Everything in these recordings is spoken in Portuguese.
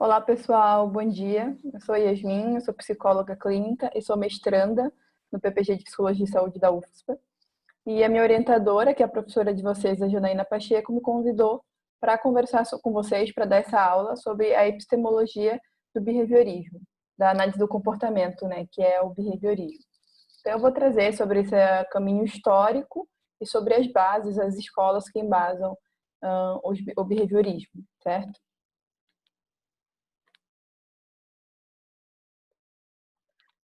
Olá, pessoal, bom dia. Eu sou Yasmin, eu sou psicóloga clínica e sou mestranda no PPG de Psicologia e Saúde da UFSPA. E a minha orientadora, que é a professora de vocês, a Janaína Pacheco, me convidou para conversar com vocês, para dar essa aula sobre a epistemologia do behaviorismo, da análise do comportamento, né, que é o behaviorismo. Então, eu vou trazer sobre esse caminho histórico e sobre as bases, as escolas que embasam o behaviorismo, certo?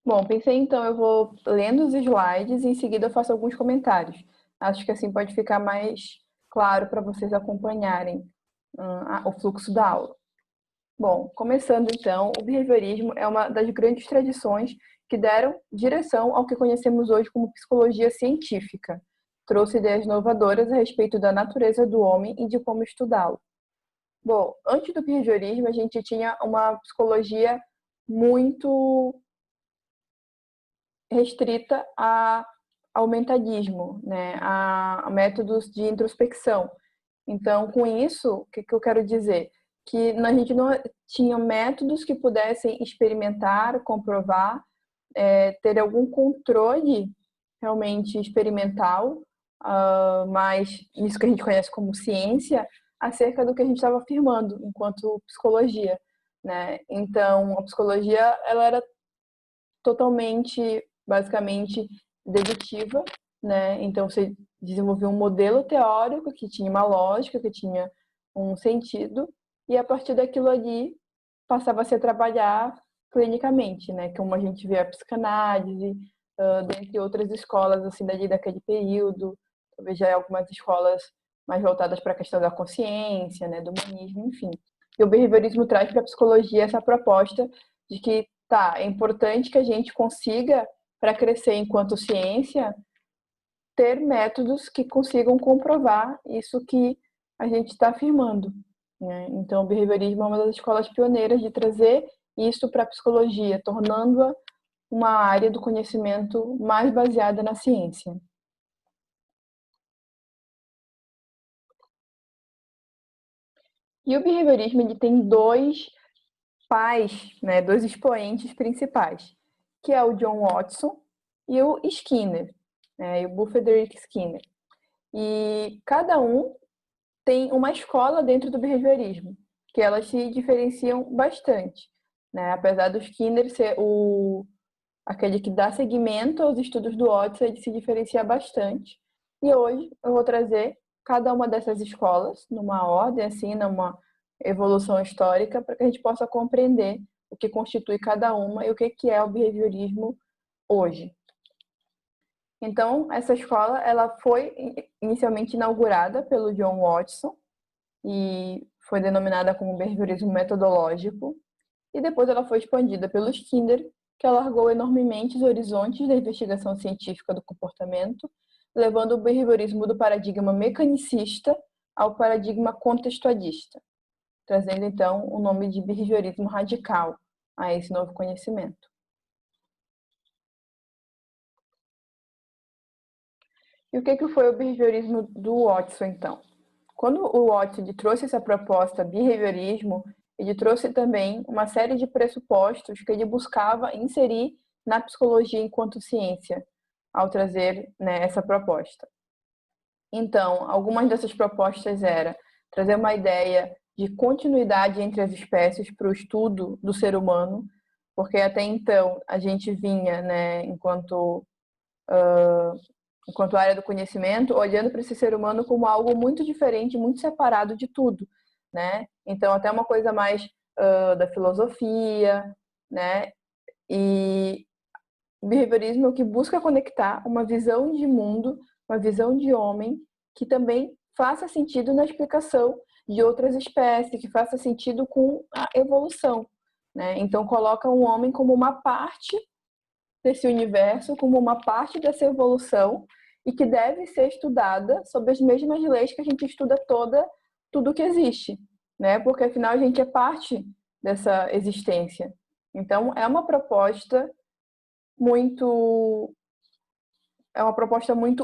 Bom, pensei então, eu vou lendo os slides e em seguida eu faço alguns comentários. Acho que assim pode ficar mais claro para vocês acompanharem o fluxo da aula. Bom, começando então, o behaviorismo é uma das grandes tradições que deram direção ao que conhecemos hoje como psicologia científica. Trouxe ideias inovadoras a respeito da natureza do homem e de como estudá-lo. Bom, antes do behaviorismo, a gente tinha uma psicologia muito restrita ao mentalismo, né, a métodos de introspecção. Então, com isso, o que eu quero dizer? Que a gente não tinha métodos que pudessem experimentar, comprovar, ter algum controle realmente experimental, mas isso que a gente conhece como ciência, acerca do que a gente estava afirmando enquanto psicologia, né? Então, a psicologia, ela era totalmente, basicamente, dedutiva, né? Então você desenvolveu um modelo teórico que tinha uma lógica, que tinha um sentido, e a partir daquilo ali passava -se a trabalhar clinicamente, né? Como a gente vê a psicanálise, dentre outras escolas assim daquele período, talvez já algumas escolas mais voltadas para a questão da consciência, né, do humanismo, enfim. E o behaviorismo traz para a psicologia essa proposta de que é importante que a gente consiga, para crescer enquanto ciência, ter métodos que consigam comprovar isso que a gente está afirmando, né? Então, o behaviorismo é uma das escolas pioneiras de trazer isso para a psicologia, tornando-a uma área do conhecimento mais baseada na ciência. E o behaviorismo ele tem dois pais, né, dois expoentes principais, que é o John Watson e o Skinner, né, e o Frederick Skinner. E cada um tem uma escola dentro do behaviorismo, que elas se diferenciam bastante, né? Apesar do Skinner ser aquele que dá seguimento aos estudos do Watson, ele se diferencia bastante. E hoje eu vou trazer cada uma dessas escolas numa ordem, assim, numa evolução histórica, para que a gente possa compreender o que constitui cada uma e o que é o behaviorismo hoje. Então, essa escola ela foi inicialmente inaugurada pelo John Watson e foi denominada como behaviorismo metodológico, e depois ela foi expandida pelo Skinner, que alargou enormemente os horizontes da investigação científica do comportamento, levando o behaviorismo do paradigma mecanicista ao paradigma contextualista, trazendo então o nome de behaviorismo radical a esse novo conhecimento. E o que foi o behaviorismo do Watson, então? Quando o Watson trouxe essa proposta behaviorismo, ele trouxe também uma série de pressupostos que ele buscava inserir na psicologia enquanto ciência, ao trazer, né, essa proposta. Então, algumas dessas propostas eram trazer uma ideia de continuidade entre as espécies para o estudo do ser humano, porque até então a gente vinha, né, enquanto área do conhecimento, olhando para esse ser humano como algo muito diferente, muito separado de tudo, né? Então, até uma coisa mais da filosofia, né? E o behaviorismo é o que busca conectar uma visão de mundo, uma visão de homem, que também faça sentido na explicação de outras espécies, que faça sentido com a evolução, né? Então, coloca o homem como uma parte desse universo, como uma parte dessa evolução, e que deve ser estudada sob as mesmas leis que a gente estuda tudo que existe, né? Porque afinal a gente é parte dessa existência. Então é uma proposta muito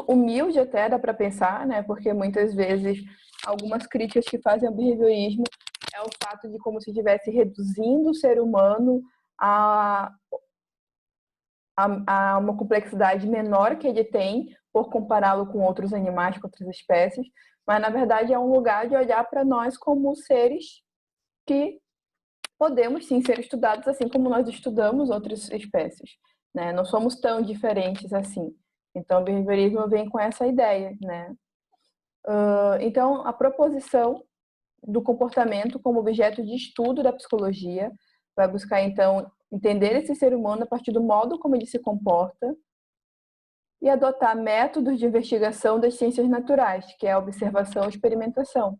humilde até, dá para pensar, né? Porque muitas vezes algumas críticas que fazem ao behaviorismo é o fato de como se estivesse reduzindo o ser humano a, a uma complexidade menor que ele tem, por compará-lo com outros animais, com outras espécies, mas na verdade é um lugar de olhar para nós como seres que podemos sim ser estudados assim como nós estudamos outras espécies, né? Não somos tão diferentes assim. Então, o behaviorismo vem com essa ideia, né? Então, a proposição do comportamento como objeto de estudo da psicologia vai buscar, então, entender esse ser humano a partir do modo como ele se comporta e adotar métodos de investigação das ciências naturais, que é a observação e experimentação,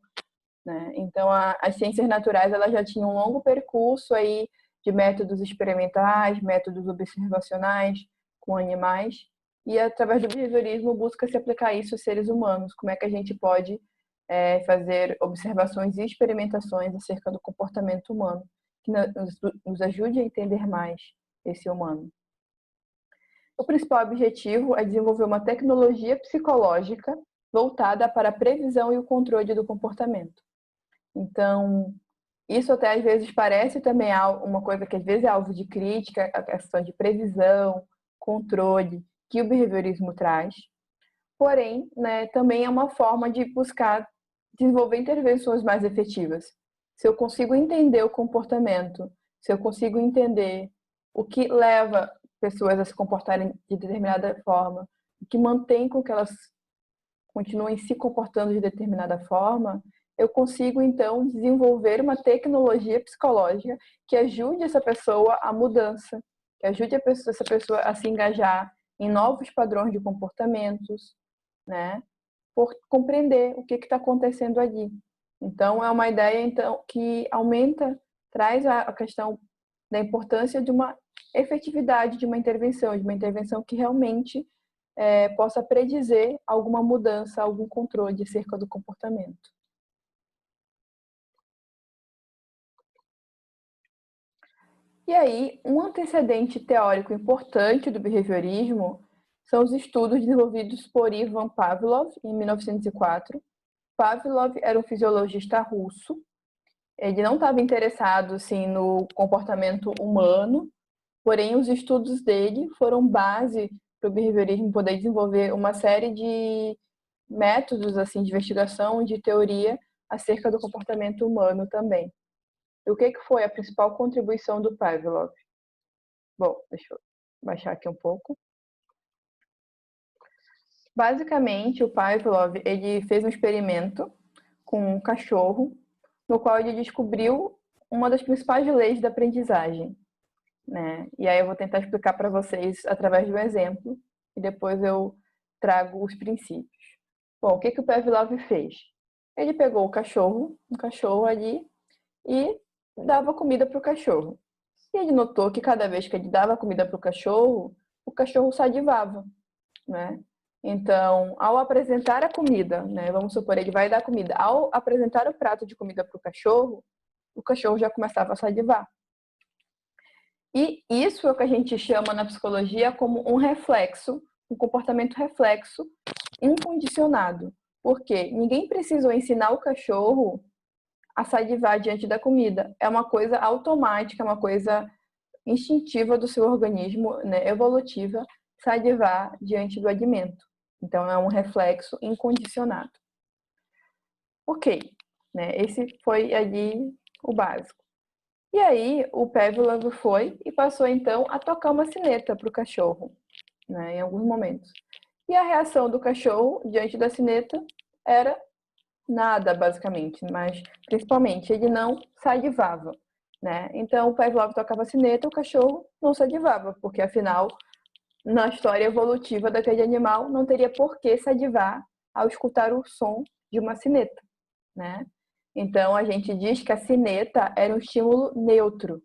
né? Então, as ciências naturais elas já tinham um longo percurso aí de métodos experimentais, métodos observacionais com animais, e através do behaviorismo busca se aplicar isso aos seres humanos. Como é que a gente pode fazer observações e experimentações acerca do comportamento humano, que nos ajude a entender mais esse humano. O principal objetivo é desenvolver uma tecnologia psicológica voltada para a previsão e o controle do comportamento. Então, isso até às vezes parece também uma coisa que às vezes é alvo de crítica, a questão de previsão, controle, que o behaviorismo traz. Porém, né, também é uma forma de buscar desenvolver intervenções mais efetivas. Se eu consigo entender o comportamento, se eu consigo entender o que leva pessoas a se comportarem de determinada forma, o que mantém com que elas continuem se comportando de determinada forma, eu consigo, então, desenvolver uma tecnologia psicológica que ajude essa pessoa à mudança, que ajude essa pessoa a se engajar em novos padrões de comportamentos, né? Por compreender o que está acontecendo ali. Então, é uma ideia então que traz a questão da importância de uma efetividade de uma intervenção que realmente possa predizer alguma mudança, algum controle acerca do comportamento. E aí, um antecedente teórico importante do behaviorismo são os estudos desenvolvidos por Ivan Pavlov, em 1904. Pavlov era um fisiologista russo. Ele não estava interessado assim, no comportamento humano, porém os estudos dele foram base para o behaviorismo poder desenvolver uma série de métodos assim, de investigação, de teoria acerca do comportamento humano também. E o que foi a principal contribuição do Pavlov? Bom, deixa eu baixar aqui um pouco. Basicamente, o Pavlov ele fez um experimento com um cachorro, no qual ele descobriu uma das principais leis da aprendizagem, né? E aí eu vou tentar explicar para vocês através de um exemplo e depois eu trago os princípios. Bom, o que o Pavlov fez? Ele pegou um cachorro ali, e dava comida para o cachorro. E ele notou que cada vez que ele dava comida para o cachorro salivava, né? Então, ao apresentar a comida, né, vamos supor, ele vai dar comida, ao apresentar o prato de comida para o cachorro já começava a salivar. E isso é o que a gente chama na psicologia como um reflexo, um comportamento reflexo incondicionado. Porque ninguém precisou ensinar o cachorro a salivar diante da comida. É uma coisa automática, uma coisa instintiva do seu organismo, né, evolutiva, salivar diante do alimento. Então, é um reflexo incondicionado. Ok, né, esse foi ali o básico. E aí, o Pavlov foi e passou, então, a tocar uma sineta para o cachorro, né, em alguns momentos. E a reação do cachorro diante da sineta era nada, basicamente, mas principalmente ele não salivava, né? Então o Pavlov tocava a sineta, o cachorro não salivava, porque afinal, na história evolutiva daquele animal, não teria por que salivar ao escutar o som de uma sineta, né? Então a gente diz que a sineta era um estímulo neutro,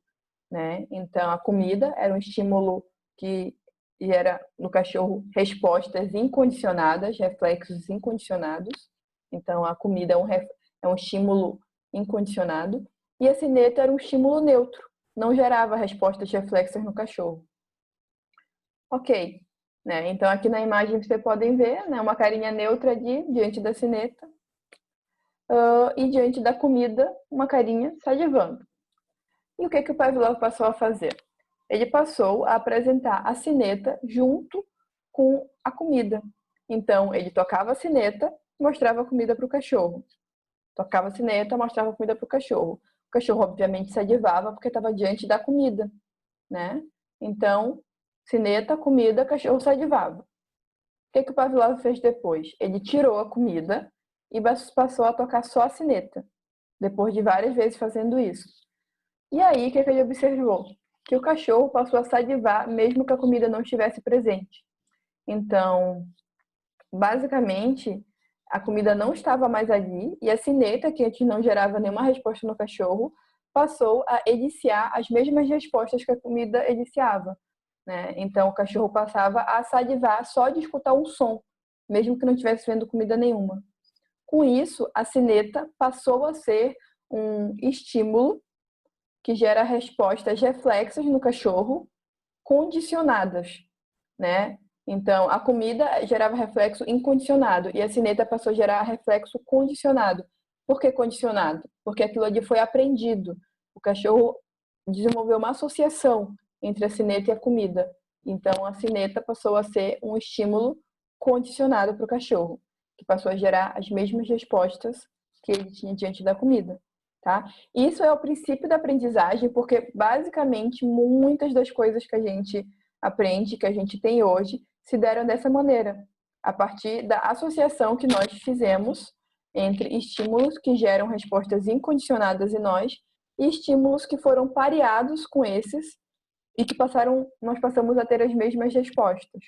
né? Então a comida era um estímulo que gera no cachorro respostas incondicionadas, reflexos incondicionados. Então, a comida é um estímulo incondicionado. E a sineta era um estímulo neutro, não gerava respostas reflexas no cachorro. Ok. Né? Então, aqui na imagem vocês podem ver, né, uma carinha neutra ali, diante da sineta. e diante da comida, uma carinha salivando. E o que o Pavlov passou a fazer? Ele passou a apresentar a sineta junto com a comida. Então, ele tocava a sineta, mostrava a comida para o cachorro. Tocava a sineta, mostrava a comida para o cachorro. O cachorro, obviamente, salivava porque estava diante da comida, né? Então, sineta, comida, cachorro salivava. O que o Pavlov fez depois? Ele tirou a comida e passou a tocar só a sineta, depois de várias vezes fazendo isso. E aí, o que ele observou? Que o cachorro passou a salivar mesmo que a comida não estivesse presente. Então, basicamente, a comida não estava mais ali e a sineta, que antes não gerava nenhuma resposta no cachorro, passou a eliciar as mesmas respostas que a comida eliciava, né? Então, o cachorro passava a salivar só de escutar um som, mesmo que não estivesse vendo comida nenhuma. Com isso, a sineta passou a ser um estímulo que gera respostas reflexas no cachorro condicionadas, né? Então, a comida gerava reflexo incondicionado e a sineta passou a gerar reflexo condicionado. Por que condicionado? Porque aquilo ali foi aprendido. O cachorro desenvolveu uma associação entre a sineta e a comida. Então, a sineta passou a ser um estímulo condicionado para o cachorro, que passou a gerar as mesmas respostas que ele tinha diante da comida. Tá? Isso é o princípio da aprendizagem, porque basicamente muitas das coisas que a gente aprende, que a gente tem hoje, se deram dessa maneira, a partir da associação que nós fizemos entre estímulos que geram respostas incondicionadas em nós e estímulos que foram pareados com esses e que nós passamos a ter as mesmas respostas.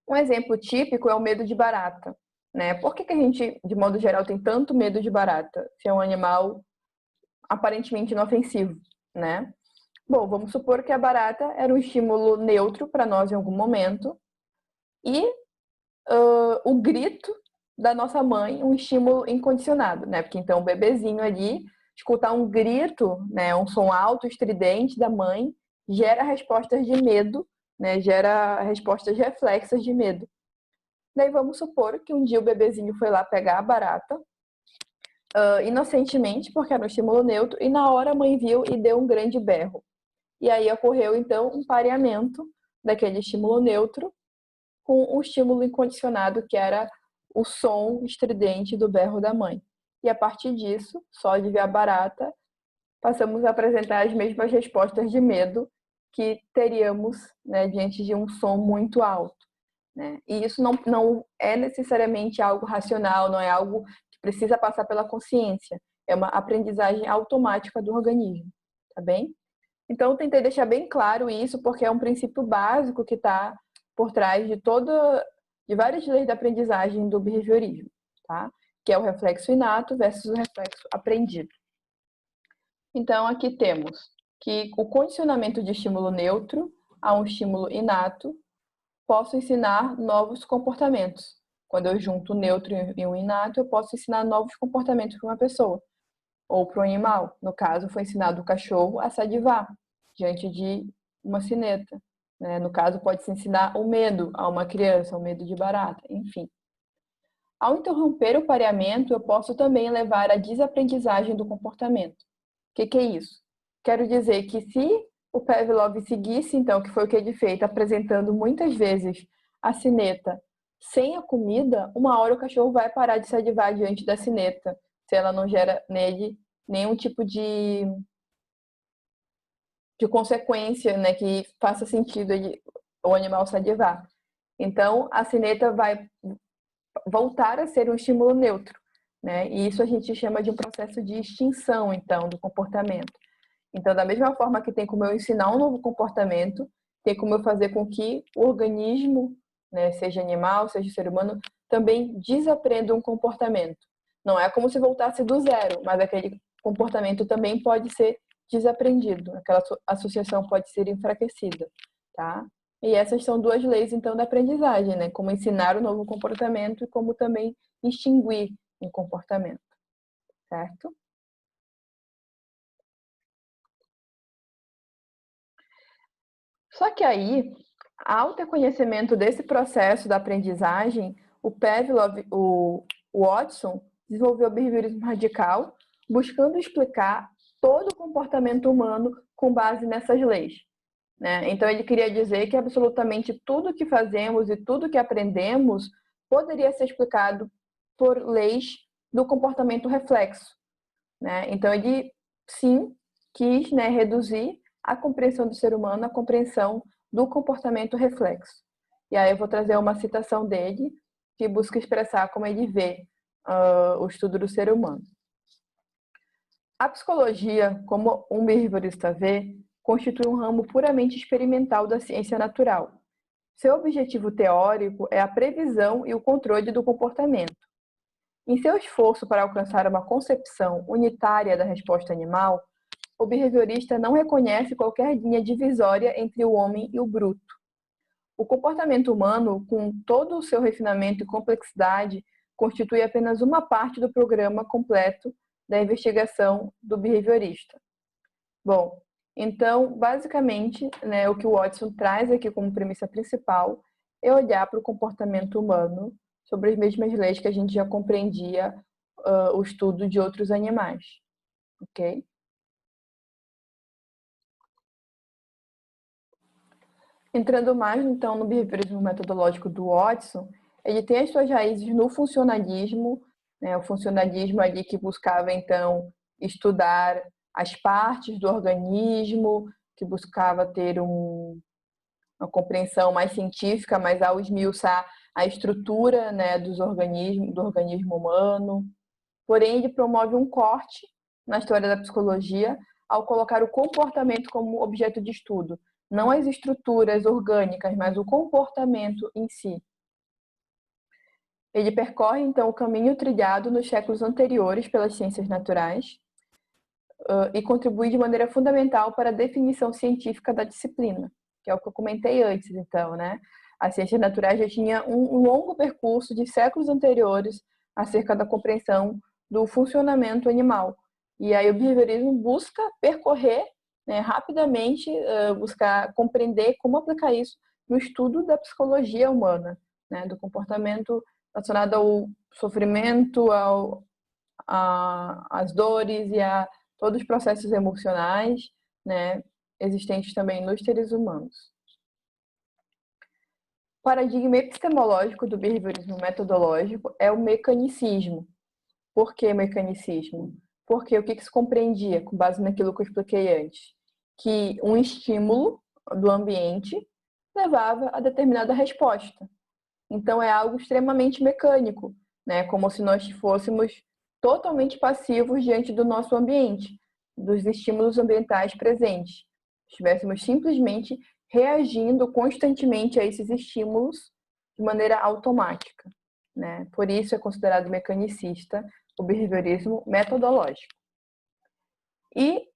Um exemplo típico é o medo de barata, né? Por que a gente, de modo geral, tem tanto medo de barata, se é um animal aparentemente inofensivo, né? Bom, vamos supor que a barata era um estímulo neutro para nós em algum momento e o grito da nossa mãe um estímulo incondicionado, né? Porque então o bebezinho ali escutar um grito, né, um som alto, estridente da mãe, gera respostas de medo, né? Gera respostas reflexas de medo. Daí vamos supor que um dia o bebezinho foi lá pegar a barata inocentemente, porque era um estímulo neutro, e na hora a mãe viu e deu um grande berro. E aí ocorreu, então, um pareamento daquele estímulo neutro com o estímulo incondicionado, que era o som estridente do berro da mãe. E a partir disso, só de ver a barata, passamos a apresentar as mesmas respostas de medo que teríamos, né, diante de um som muito alto, né? E isso não é necessariamente algo racional, não é algo que precisa passar pela consciência. É uma aprendizagem automática do organismo, tá bem? Então, eu tentei deixar bem claro isso, porque é um princípio básico que está por trás de várias leis da aprendizagem do behaviorismo, tá? Que é o reflexo inato versus o reflexo aprendido. Então, aqui temos que o condicionamento de estímulo neutro a um estímulo inato posso ensinar novos comportamentos. Quando eu junto o neutro e o inato, eu posso ensinar novos comportamentos para uma pessoa ou para um animal. No caso, foi ensinado o cachorro a salivar diante de uma sineta, né? No caso, pode-se ensinar o medo a uma criança, o medo de barata, enfim. Ao interromper o pareamento, eu posso também levar à desaprendizagem do comportamento. O que é isso? Quero dizer que se o Pavlov seguisse, então, que foi o que ele fez, apresentando muitas vezes a sineta sem a comida, uma hora o cachorro vai parar de salivar diante da sineta, se ela não gera nele nenhum tipo de consequência, né, que faça sentido o animal salivar. Então, a sineta vai voltar a ser um estímulo neutro, né? E isso a gente chama de um processo de extinção, então, do comportamento. Então, da mesma forma que tem como eu ensinar um novo comportamento, tem como eu fazer com que o organismo, né, seja animal, seja ser humano, também desaprenda um comportamento. Não é como se voltasse do zero, mas aquele comportamento também pode ser desaprendido, aquela associação pode ser enfraquecida, tá? E essas são duas leis, então, da aprendizagem, né? Como ensinar um novo comportamento e como também extinguir um comportamento, certo? Só que aí, ao ter conhecimento desse processo da aprendizagem, o Pavlov, o Watson, desenvolveu o behaviorismo radical, buscando explicar todo o comportamento humano com base nessas leis, né? Então, ele queria dizer que absolutamente tudo que fazemos e tudo que aprendemos poderia ser explicado por leis do comportamento reflexo, né? Então, ele, sim, quis, né, reduzir a compreensão do ser humano à compreensão do comportamento reflexo. E aí eu vou trazer uma citação dele que busca expressar como ele vê o estudo do ser humano. A psicologia, como um behaviorista vê, constitui um ramo puramente experimental da ciência natural. Seu objetivo teórico é a previsão e o controle do comportamento. Em seu esforço para alcançar uma concepção unitária da resposta animal, o behaviorista não reconhece qualquer linha divisória entre o homem e o bruto. O comportamento humano, com todo o seu refinamento e complexidade, constitui apenas uma parte do programa completo da investigação do behaviorista. Bom, então, basicamente, né, o que o Watson traz aqui como premissa principal é olhar para o comportamento humano sobre as mesmas leis que a gente já compreendia o estudo de outros animais, ok? Entrando mais, então, no behaviorismo metodológico do Watson, ele tem as suas raízes no funcionalismo, né, o funcionalismo ali que buscava, então, estudar as partes do organismo, que buscava ter uma compreensão mais científica, mas ao esmiuçar a estrutura, né, do organismo humano. Porém, ele promove um corte na história da psicologia ao colocar o comportamento como objeto de estudo, não as estruturas orgânicas, mas o comportamento em si. Ele percorre, então, o caminho trilhado nos séculos anteriores pelas ciências naturais e contribui de maneira fundamental para a definição científica da disciplina, que é o que eu comentei antes, então, né? As ciências naturais já tinha um longo percurso de séculos anteriores acerca da compreensão do funcionamento animal. E aí o behaviorismo busca percorrer, né, rapidamente, buscar compreender como aplicar isso no estudo da psicologia humana, né, do comportamento relacionado ao sofrimento, às dores e a todos os processos emocionais, né, existentes também nos seres humanos. O paradigma epistemológico do behaviorismo metodológico é o mecanicismo. Por que mecanicismo? Porque o que se compreendia, com base naquilo que eu expliquei antes? Que um estímulo do ambiente levava a determinada resposta. Então, é algo extremamente mecânico, né? Como se nós fôssemos totalmente passivos diante do nosso ambiente, dos estímulos ambientais presentes. Estivéssemos simplesmente reagindo constantemente a esses estímulos de maneira automática, né? Por isso é considerado mecanicista o behaviorismo metodológico. E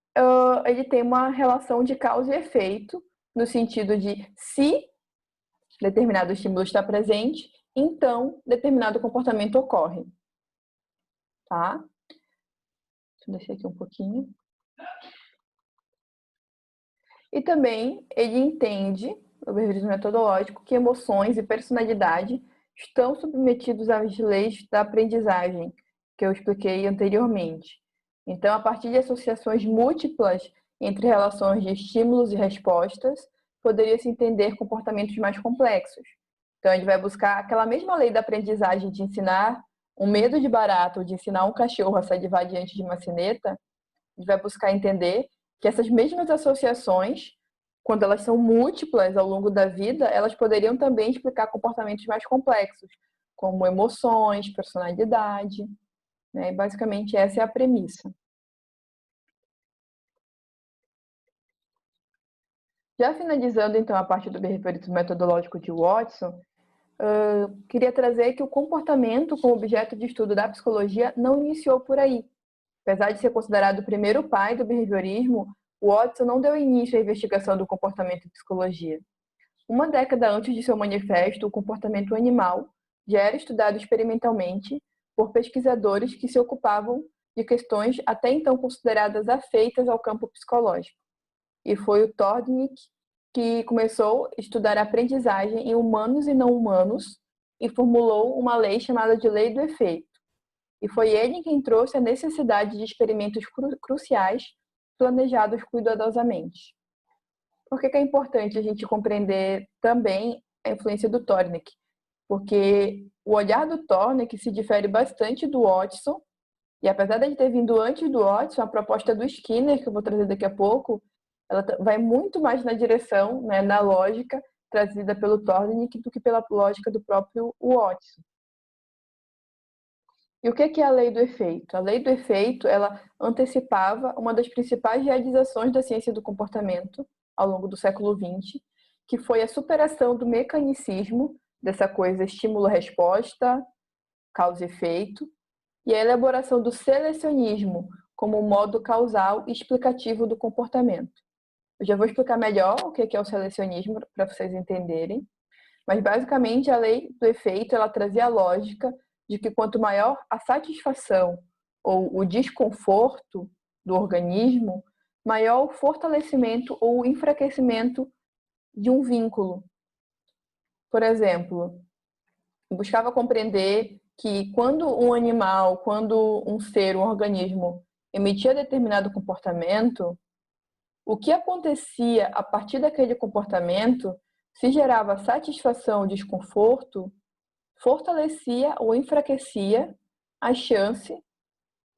ele tem uma relação de causa e efeito, no sentido de se determinado estímulo está presente, então determinado comportamento ocorre. Tá? Deixa eu descer aqui um pouquinho. E também ele entende, o behaviorismo metodológico, que emoções e personalidade estão submetidos às leis da aprendizagem, que eu expliquei anteriormente. Então, a partir de associações múltiplas entre relações de estímulos e respostas, poderia-se entender comportamentos mais complexos. Então, a gente vai buscar aquela mesma lei da aprendizagem de ensinar um medo de barata ou de ensinar um cachorro a salivar diante de uma sineta, a gente vai buscar entender que essas mesmas associações, quando elas são múltiplas ao longo da vida, elas poderiam também explicar comportamentos mais complexos, como emoções, personalidade, né? E basicamente essa é a premissa. Já finalizando então a parte do behaviorismo metodológico de Watson, queria trazer que o comportamento como objeto de estudo da psicologia não iniciou por aí. Apesar de ser considerado o primeiro pai do behaviorismo, Watson não deu início à investigação do comportamento em psicologia. Uma década antes de seu manifesto, o comportamento animal já era estudado experimentalmente por pesquisadores que se ocupavam de questões até então consideradas afeitas ao campo psicológico. E foi o Thorndike que começou a estudar a aprendizagem em humanos e não humanos e formulou uma lei chamada de Lei do Efeito. E foi ele quem trouxe a necessidade de experimentos cruciais planejados cuidadosamente. Por que é importante a gente compreender também a influência do Thorndike? Porque o olhar do Thorndike se difere bastante do Watson, e apesar de ele ter vindo antes do Watson, a proposta do Skinner, que eu vou trazer daqui a pouco, ela vai muito mais na direção, né, na lógica trazida pelo Thorndike do que pela lógica do próprio Watson. E o que é a lei do efeito? A lei do efeito, ela antecipava uma das principais realizações da ciência do comportamento ao longo do século XX, que foi a superação do mecanicismo, dessa coisa estímulo-resposta, causa e efeito, e a elaboração do selecionismo como modo causal e explicativo do comportamento. Eu já vou explicar melhor o que é o selecionismo para vocês entenderem, mas basicamente a lei do efeito, ela trazia a lógica de que quanto maior a satisfação ou o desconforto do organismo, maior o fortalecimento ou o enfraquecimento de um vínculo. Por exemplo, buscava compreender que quando um animal, quando um ser, um organismo emitia determinado comportamento, o que acontecia a partir daquele comportamento, se gerava satisfação ou desconforto, fortalecia ou enfraquecia a chance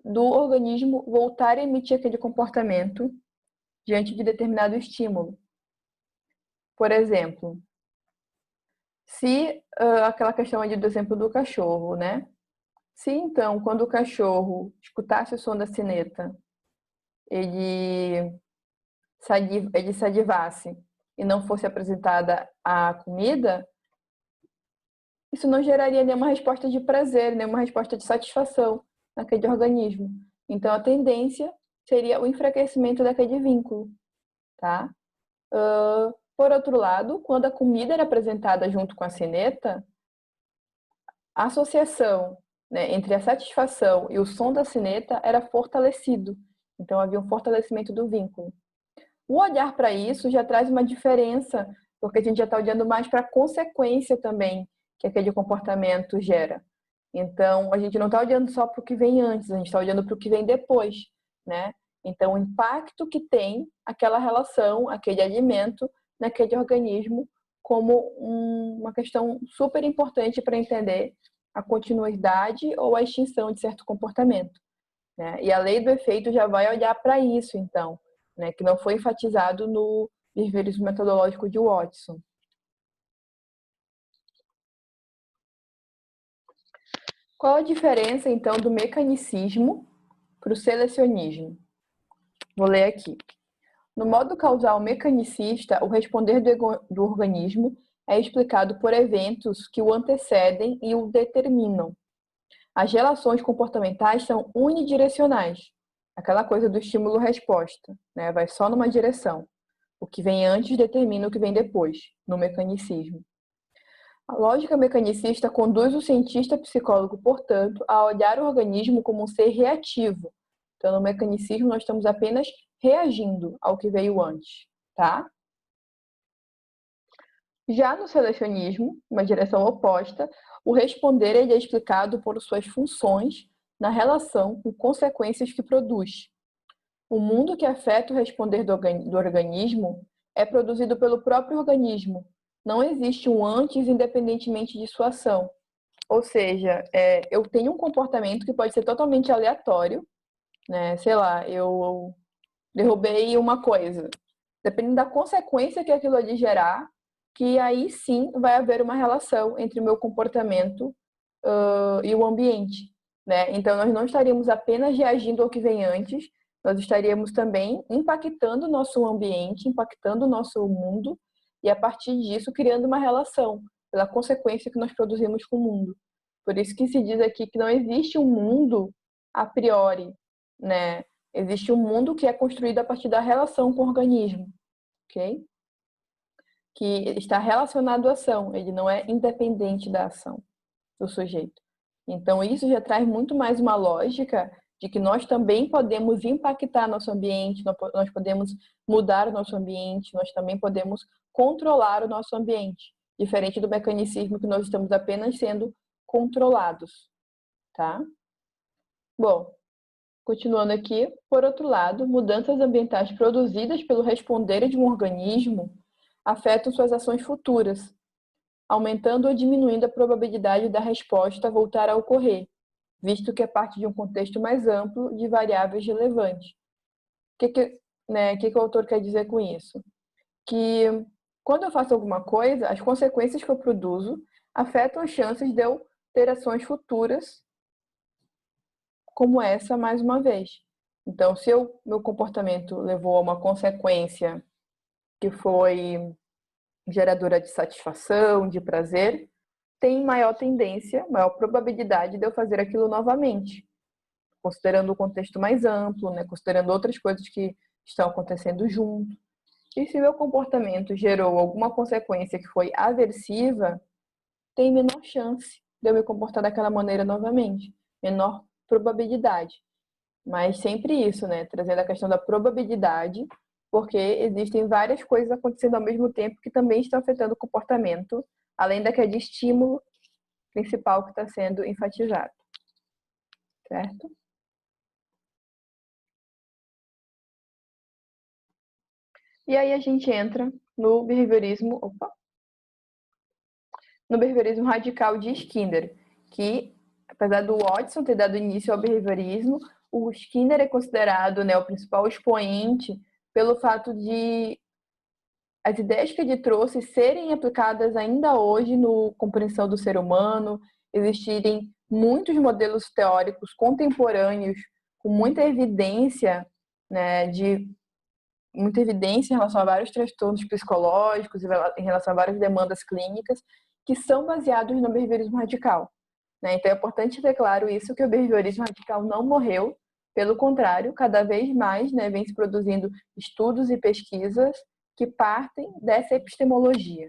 do organismo voltar a emitir aquele comportamento diante de determinado estímulo. Por exemplo, se aquela questão ali do exemplo do cachorro, né? Se então, quando o cachorro escutasse o som da sineta, ele salivasse e não fosse apresentada a comida, isso não geraria nenhuma resposta de prazer, nenhuma resposta de satisfação naquele organismo. Então, a tendência seria o enfraquecimento daquele vínculo, tá? Por outro lado, quando a comida era apresentada junto com a sineta, a associação, né, entre a satisfação e o som da sineta era fortalecido. Então, havia um fortalecimento do vínculo. O olhar para isso já traz uma diferença, porque a gente já está olhando mais para a consequência também que aquele comportamento gera. Então, a gente não está olhando só para o que vem antes, a gente está olhando para o que vem depois, né? Então, o impacto que tem aquela relação, aquele alimento naquele organismo, como uma questão super importante para entender a continuidade ou a extinção de certo comportamento, né? E a lei do efeito já vai olhar para isso, então, né? Que não foi enfatizado no behaviorismo metodológico de Watson. Qual a diferença, então, do mecanicismo para o selecionismo? Vou ler aqui. No modo causal mecanicista, o responder do organismo é explicado por eventos que o antecedem e o determinam. As relações comportamentais são unidirecionais, aquela coisa do estímulo-resposta, né? Vai só numa direção. O que vem antes determina o que vem depois, no mecanicismo. A lógica mecanicista conduz o cientista psicólogo, portanto, a olhar o organismo como um ser reativo. Então, no mecanicismo, nós estamos apenas reagindo ao que veio antes, tá? Já no selecionismo, uma direção oposta, o responder ele é explicado por suas funções na relação com consequências que produz. O mundo que afeta o responder do organismo é produzido pelo próprio organismo. Não existe um antes independentemente de sua ação. Ou seja, eu tenho um comportamento que pode ser totalmente aleatório, né? Sei lá, eu derrubei uma coisa. Dependendo da consequência que aquilo ali gerar, que aí sim vai haver uma relação entre o meu comportamento e o ambiente, né? Então, nós não estaríamos apenas reagindo ao que vem antes, nós estaríamos também impactando o nosso ambiente, impactando o nosso mundo, e a partir disso criando uma relação, pela consequência que nós produzimos com o mundo. Por isso que se diz aqui que não existe um mundo a priori, né? Existe um mundo que é construído a partir da relação com o organismo, ok? Que está relacionado à ação, ele não é independente da ação do sujeito. Então, isso já traz muito mais uma lógica de que nós também podemos impactar nosso ambiente, nós podemos mudar o nosso ambiente, nós também podemos controlar o nosso ambiente, diferente do mecanicismo que nós estamos apenas sendo controlados, tá? Bom, continuando aqui, por outro lado, mudanças ambientais produzidas pelo responder de um organismo afetam suas ações futuras, aumentando ou diminuindo a probabilidade da resposta voltar a ocorrer, visto que é parte de um contexto mais amplo de variáveis relevantes. O que o autor quer dizer com isso? Que quando eu faço alguma coisa, as consequências que eu produzo afetam as chances de eu ter ações futuras como essa mais uma vez. Então, se meu comportamento levou a uma consequência que foi geradora de satisfação, de prazer, tem maior tendência, maior probabilidade de eu fazer aquilo novamente, considerando o contexto mais amplo, né? Considerando outras coisas que estão acontecendo junto. E se meu comportamento gerou alguma consequência que foi aversiva, tem menor chance de eu me comportar daquela maneira novamente, menor probabilidade. Mas sempre isso, né? Trazendo a questão da probabilidade, porque existem várias coisas acontecendo ao mesmo tempo que também estão afetando o comportamento, além daquele estímulo principal que está sendo enfatizado. Certo? E aí a gente entra no behaviorismo, no behaviorismo radical de Skinner, que, apesar do Watson ter dado início ao behaviorismo, o Skinner é considerado, né, o principal expoente pelo fato de as ideias que ele trouxe serem aplicadas ainda hoje no compreensão do ser humano, existirem muitos modelos teóricos contemporâneos com muita evidência, né, muita evidência em relação a vários transtornos psicológicos, em relação a várias demandas clínicas, que são baseados no behaviorismo radical. Né? Então é importante ter claro isso, que o behaviorismo radical não morreu, pelo contrário, cada vez mais, né, vem se produzindo estudos e pesquisas que partem dessa epistemologia.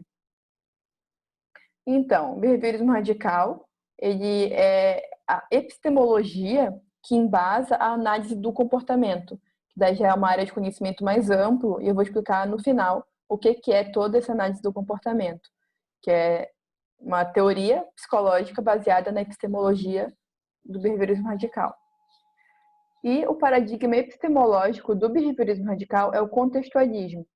Então, o behaviorismo radical, ele é a epistemologia que embasa a análise do comportamento, que daí já é uma área de conhecimento mais amplo, e eu vou explicar no final o que é toda essa análise do comportamento, que é uma teoria psicológica baseada na epistemologia do behaviorismo radical. E o paradigma epistemológico do behaviorismo radical é o contextualismo.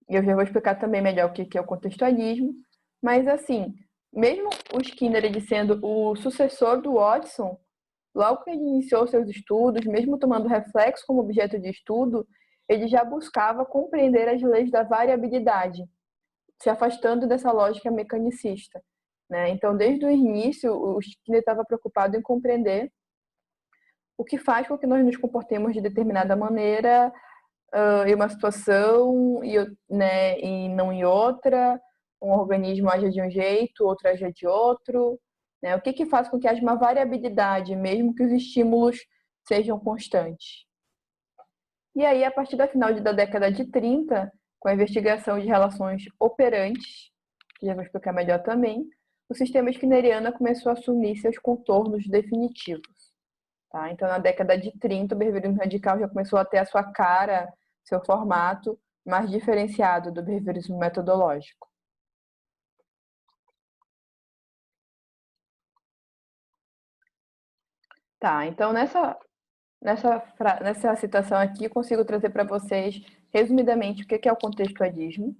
Eu já vou explicar também melhor o que é o contextualismo, mas assim, mesmo o Skinner ele sendo o sucessor do Watson, logo que ele iniciou seus estudos, mesmo tomando reflexo como objeto de estudo, ele já buscava compreender as leis da variabilidade, se afastando dessa lógica mecanicista. Né? Então, desde o início, o Skinner estava preocupado em compreender o que faz com que nós nos comportemos de determinada maneira em uma situação e não em outra, um organismo age de um jeito, outro age de outro. Né? O que faz com que haja uma variabilidade, mesmo que os estímulos sejam constantes. E aí, a partir da final da década de 30, com a investigação de relações operantes, que já vou explicar melhor também, o sistema skinneriano começou a assumir seus contornos definitivos. Tá? Então, na década de 30, o behaviorismo radical já começou a ter a sua cara, seu formato mais diferenciado do behaviorismo metodológico. Tá, então nessa citação aqui, eu consigo trazer para vocês, resumidamente, o que é o contextualismo.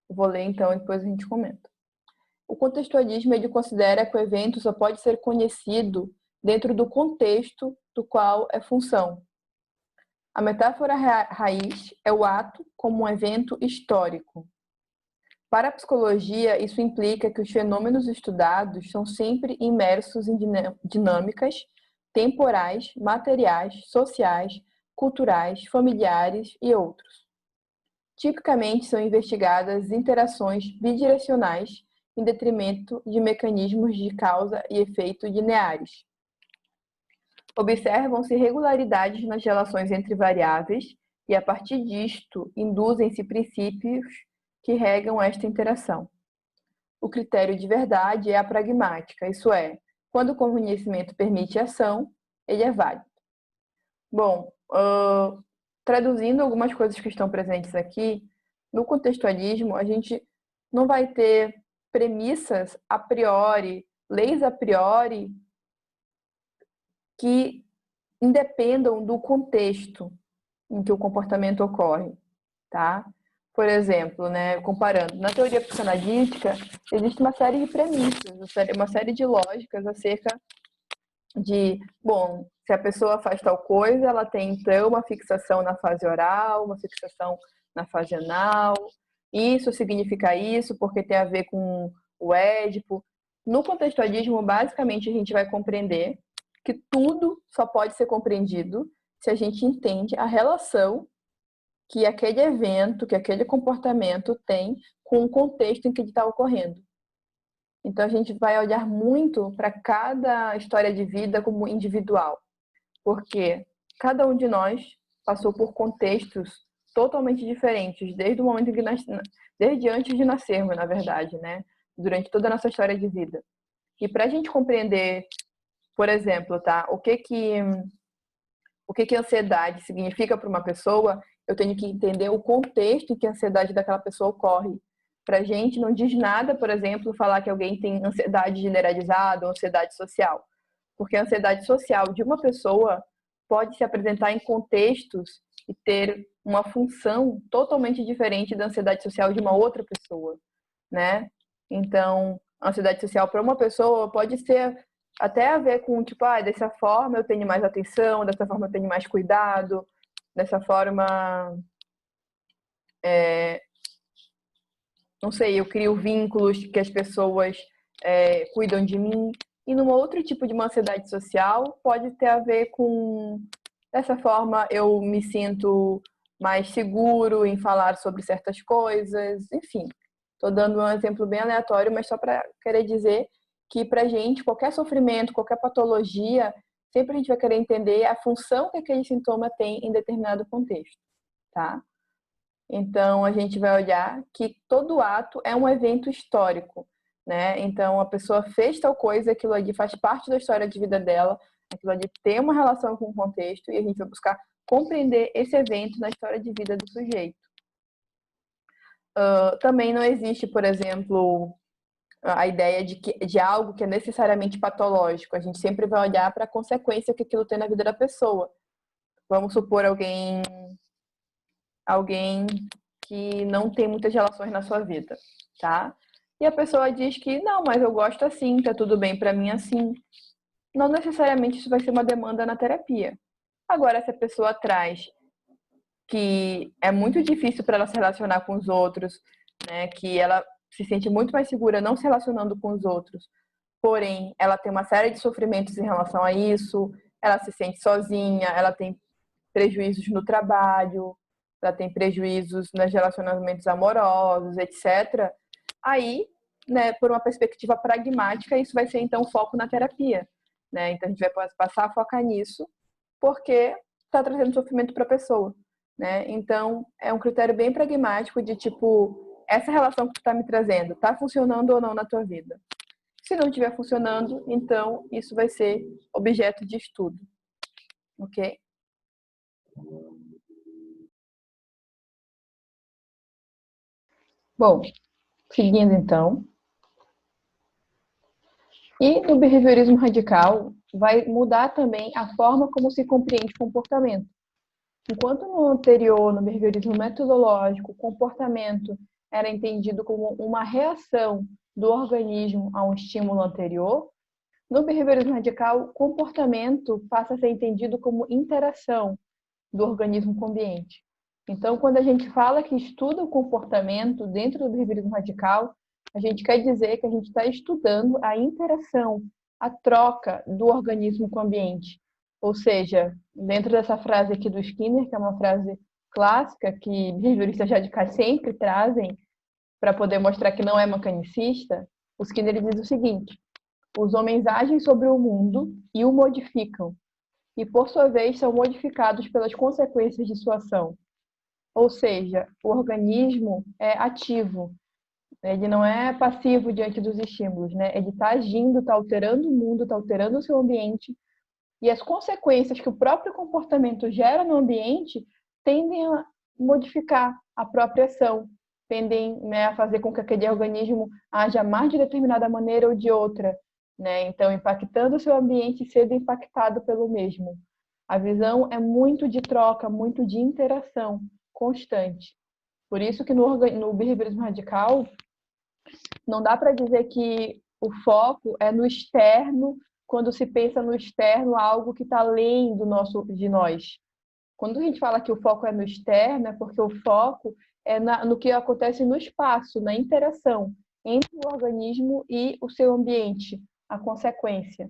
Eu vou ler então e depois a gente comenta. O contextualismo ele considera que o evento só pode ser conhecido dentro do contexto do qual é função. A metáfora raiz é o ato como um evento histórico. Para a psicologia, isso implica que os fenômenos estudados são sempre imersos em dinâmicas temporais, materiais, sociais, culturais, familiares e outros. Tipicamente são investigadas interações bidirecionais em detrimento de mecanismos de causa e efeito lineares. Observam-se irregularidades nas relações entre variáveis e, a partir disto, induzem-se princípios que regam esta interação. O critério de verdade é a pragmática, isso é, quando o conhecimento permite ação, ele é válido. Bom, traduzindo algumas coisas que estão presentes aqui, no contextualismo, a gente não vai ter premissas a priori, leis a priori, que independam do contexto em que o comportamento ocorre, tá? Por exemplo, né, comparando, na teoria psicanalítica existe uma série de premissas, uma série de lógicas acerca de, bom, se a pessoa faz tal coisa, ela tem então uma fixação na fase oral, uma fixação na fase anal, isso significa isso porque tem a ver com o Édipo. No contextualismo, basicamente, a gente vai compreender que tudo só pode ser compreendido se a gente entende a relação que aquele evento, que aquele comportamento tem com o contexto em que ele está ocorrendo. Então, a gente vai olhar muito para cada história de vida como individual, porque cada um de nós passou por contextos totalmente diferentes, desde o momento que desde antes de nascermos, na verdade, né? Durante toda a nossa história de vida. E para a gente compreender, por exemplo, tá? O que ansiedade significa para uma pessoa, eu tenho que entender o contexto em que a ansiedade daquela pessoa ocorre. Para a gente não diz nada, por exemplo, falar que alguém tem ansiedade generalizada ou ansiedade social. Porque a ansiedade social de uma pessoa pode se apresentar em contextos e ter uma função totalmente diferente da ansiedade social de uma outra pessoa, né? Então, a ansiedade social para uma pessoa pode ser até a ver com, tipo, dessa forma eu tenho mais atenção, dessa forma eu tenho mais cuidado, dessa forma, não sei, eu crio vínculos que as pessoas cuidam de mim. E num outro tipo de uma ansiedade social pode ter a ver com, dessa forma eu me sinto mais seguro em falar sobre certas coisas, enfim. Estou dando um exemplo bem aleatório, mas só para querer dizer que para a gente, qualquer sofrimento, qualquer patologia, sempre a gente vai querer entender a função que aquele sintoma tem em determinado contexto, tá? Então, a gente vai olhar que todo ato é um evento histórico, né? Então, a pessoa fez tal coisa, aquilo ali faz parte da história de vida dela, aquilo ali tem uma relação com o contexto e a gente vai buscar compreender esse evento na história de vida do sujeito. Também não existe, por exemplo, a ideia de algo que é necessariamente patológico. A gente sempre vai olhar para a consequência que aquilo tem na vida da pessoa. Vamos supor alguém que não tem muitas relações na sua vida, tá? E a pessoa diz que não, mas eu gosto assim, tá tudo bem para mim assim. Não necessariamente isso vai ser uma demanda na terapia. Agora, se a pessoa traz que é muito difícil para ela se relacionar com os outros, né, que ela se sente muito mais segura não se relacionando com os outros, porém, ela tem uma série de sofrimentos em relação a isso, ela se sente sozinha, ela tem prejuízos no trabalho, ela tem prejuízos nos relacionamentos amorosos, etc. Aí, né, por uma perspectiva pragmática, isso vai ser então foco na terapia, né? Então a gente vai passar a focar nisso, porque está trazendo sofrimento para a pessoa, né? Então é um critério bem pragmático de tipo, essa relação que tu está me trazendo, está funcionando ou não na tua vida? Se não estiver funcionando, então isso vai ser objeto de estudo, ok? Bom, seguindo então. E no behaviorismo radical, vai mudar também a forma como se compreende comportamento. Enquanto no anterior, no behaviorismo metodológico, o comportamento era entendido como uma reação do organismo a um estímulo anterior, no behaviorismo radical, o comportamento passa a ser entendido como interação do organismo com o ambiente. Então, quando a gente fala que estuda o comportamento dentro do behaviorismo radical, a gente quer dizer que a gente está estudando a interação, a troca do organismo com o ambiente. Ou seja, dentro dessa frase aqui do Skinner, que é uma frase clássica que behavioristas radicais sempre trazem para poder mostrar que não é mecanicista, o Skinner diz o seguinte: os homens agem sobre o mundo e o modificam, e por sua vez são modificados pelas consequências de sua ação. Ou seja, o organismo é ativo, ele não é passivo diante dos estímulos, né? Ele está agindo, está alterando o mundo, está alterando o seu ambiente, e as consequências que o próprio comportamento gera no ambiente tendem a modificar a própria ação, tendem, né, a fazer com que aquele organismo haja mais de determinada maneira ou de outra, né? Então, impactando o seu ambiente e sendo impactado pelo mesmo. A visão é muito de troca, muito de interação constante. Por isso que no behaviorismo radical, não dá para dizer que o foco é no externo, quando se pensa no externo, algo que está além de nós. Quando a gente fala que o foco é no externo, é porque o foco é no que acontece no espaço, na interação entre o organismo e o seu ambiente, a consequência,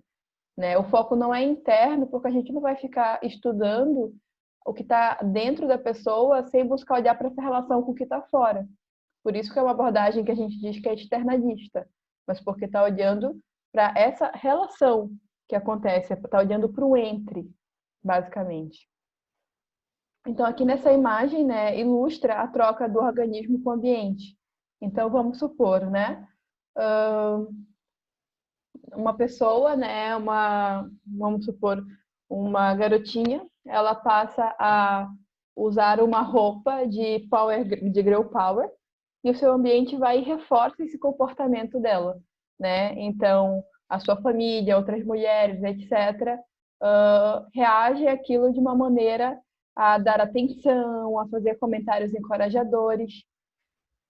né? O foco não é interno, porque a gente não vai ficar estudando o que está dentro da pessoa sem buscar olhar para essa relação com o que está fora. Por isso que é uma abordagem que a gente diz que é externalista, mas porque está olhando para essa relação que acontece, está olhando para o entre, basicamente. Então, aqui nessa imagem, né, ilustra a troca do organismo com o ambiente. Então, vamos supor, né, uma pessoa, né, vamos supor, uma garotinha, ela passa a usar uma roupa de girl power, e o seu ambiente vai e reforça esse comportamento dela, né? Então, a sua família, outras mulheres, etc., reage àquilo de uma maneira a dar atenção, a fazer comentários encorajadores,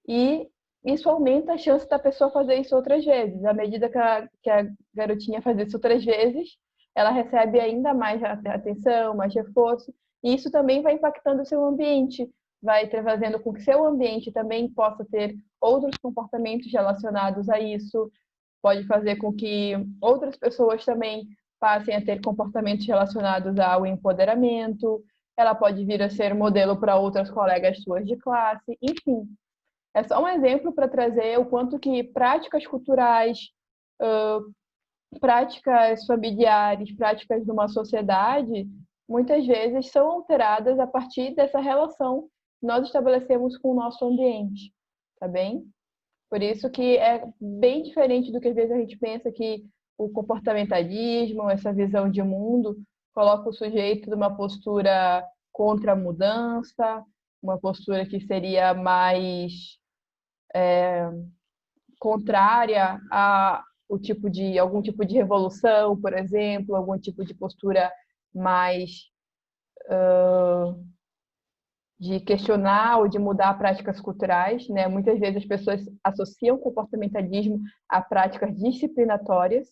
e isso aumenta a chance da pessoa fazer isso outras vezes. À medida que a garotinha faz isso outras vezes, ela recebe ainda mais atenção, mais reforço, e isso também vai impactando o seu ambiente, vai fazendo com que seu ambiente também possa ter outros comportamentos relacionados a isso, pode fazer com que outras pessoas também passem a ter comportamentos relacionados ao empoderamento, ela pode vir a ser modelo para outras colegas suas de classe, enfim. É só um exemplo para trazer o quanto que práticas culturais, práticas familiares, práticas de uma sociedade, muitas vezes são alteradas a partir dessa relação que nós estabelecemos com o nosso ambiente, tá bem? Por isso que é bem diferente do que às vezes a gente pensa que o comportamentalismo, essa visão de mundo, coloca o sujeito numa postura contra a mudança, uma postura que seria mais contrária a algum tipo de revolução, por exemplo, algum tipo de postura mais de questionar ou de mudar práticas culturais, né? Muitas vezes as pessoas associam comportamentalismo a práticas disciplinatórias,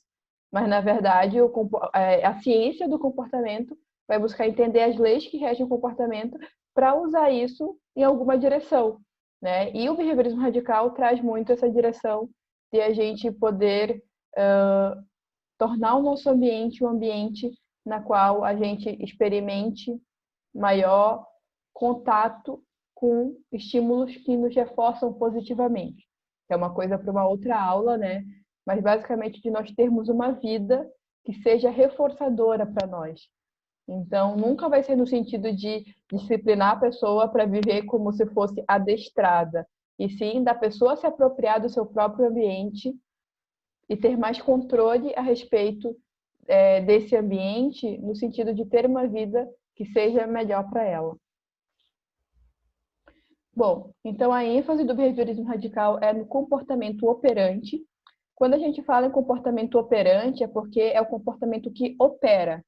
mas na verdade a ciência do comportamento vai buscar entender as leis que regem o comportamento para usar isso em alguma direção, né? E o behaviorismo radical traz muito essa direção de a gente poder tornar o nosso ambiente um ambiente na qual a gente experimente maior contato com estímulos que nos reforçam positivamente. É uma coisa para uma outra aula, né? Mas basicamente de nós termos uma vida que seja reforçadora para nós. Então, nunca vai ser no sentido de disciplinar a pessoa para viver como se fosse adestrada, e sim da pessoa se apropriar do seu próprio ambiente e ter mais controle a respeito desse ambiente, no sentido de ter uma vida que seja melhor para ela. Bom, então a ênfase do behaviorismo radical é no comportamento operante. Quando a gente fala em comportamento operante, é porque é o comportamento que opera,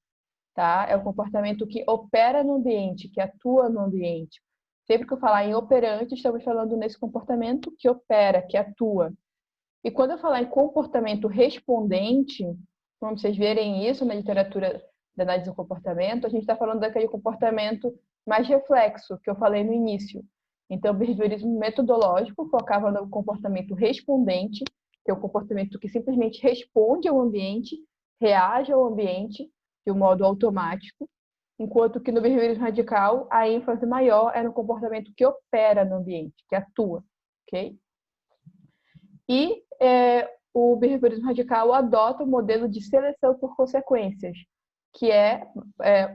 tá? É o comportamento que opera no ambiente, que atua no ambiente. Sempre que eu falar em operante, estamos falando nesse comportamento que opera, que atua. E quando eu falar em comportamento respondente, como vocês verem isso na literatura da análise do comportamento, a gente está falando daquele comportamento mais reflexo, que eu falei no início. Então, o behaviorismo metodológico focava no comportamento respondente, que é o comportamento que simplesmente responde ao ambiente, reage ao ambiente de um modo automático, enquanto que no behaviorismo radical a ênfase maior é no comportamento que opera no ambiente, que atua, ok? E o behaviorismo radical adota o modelo de seleção por consequências, que é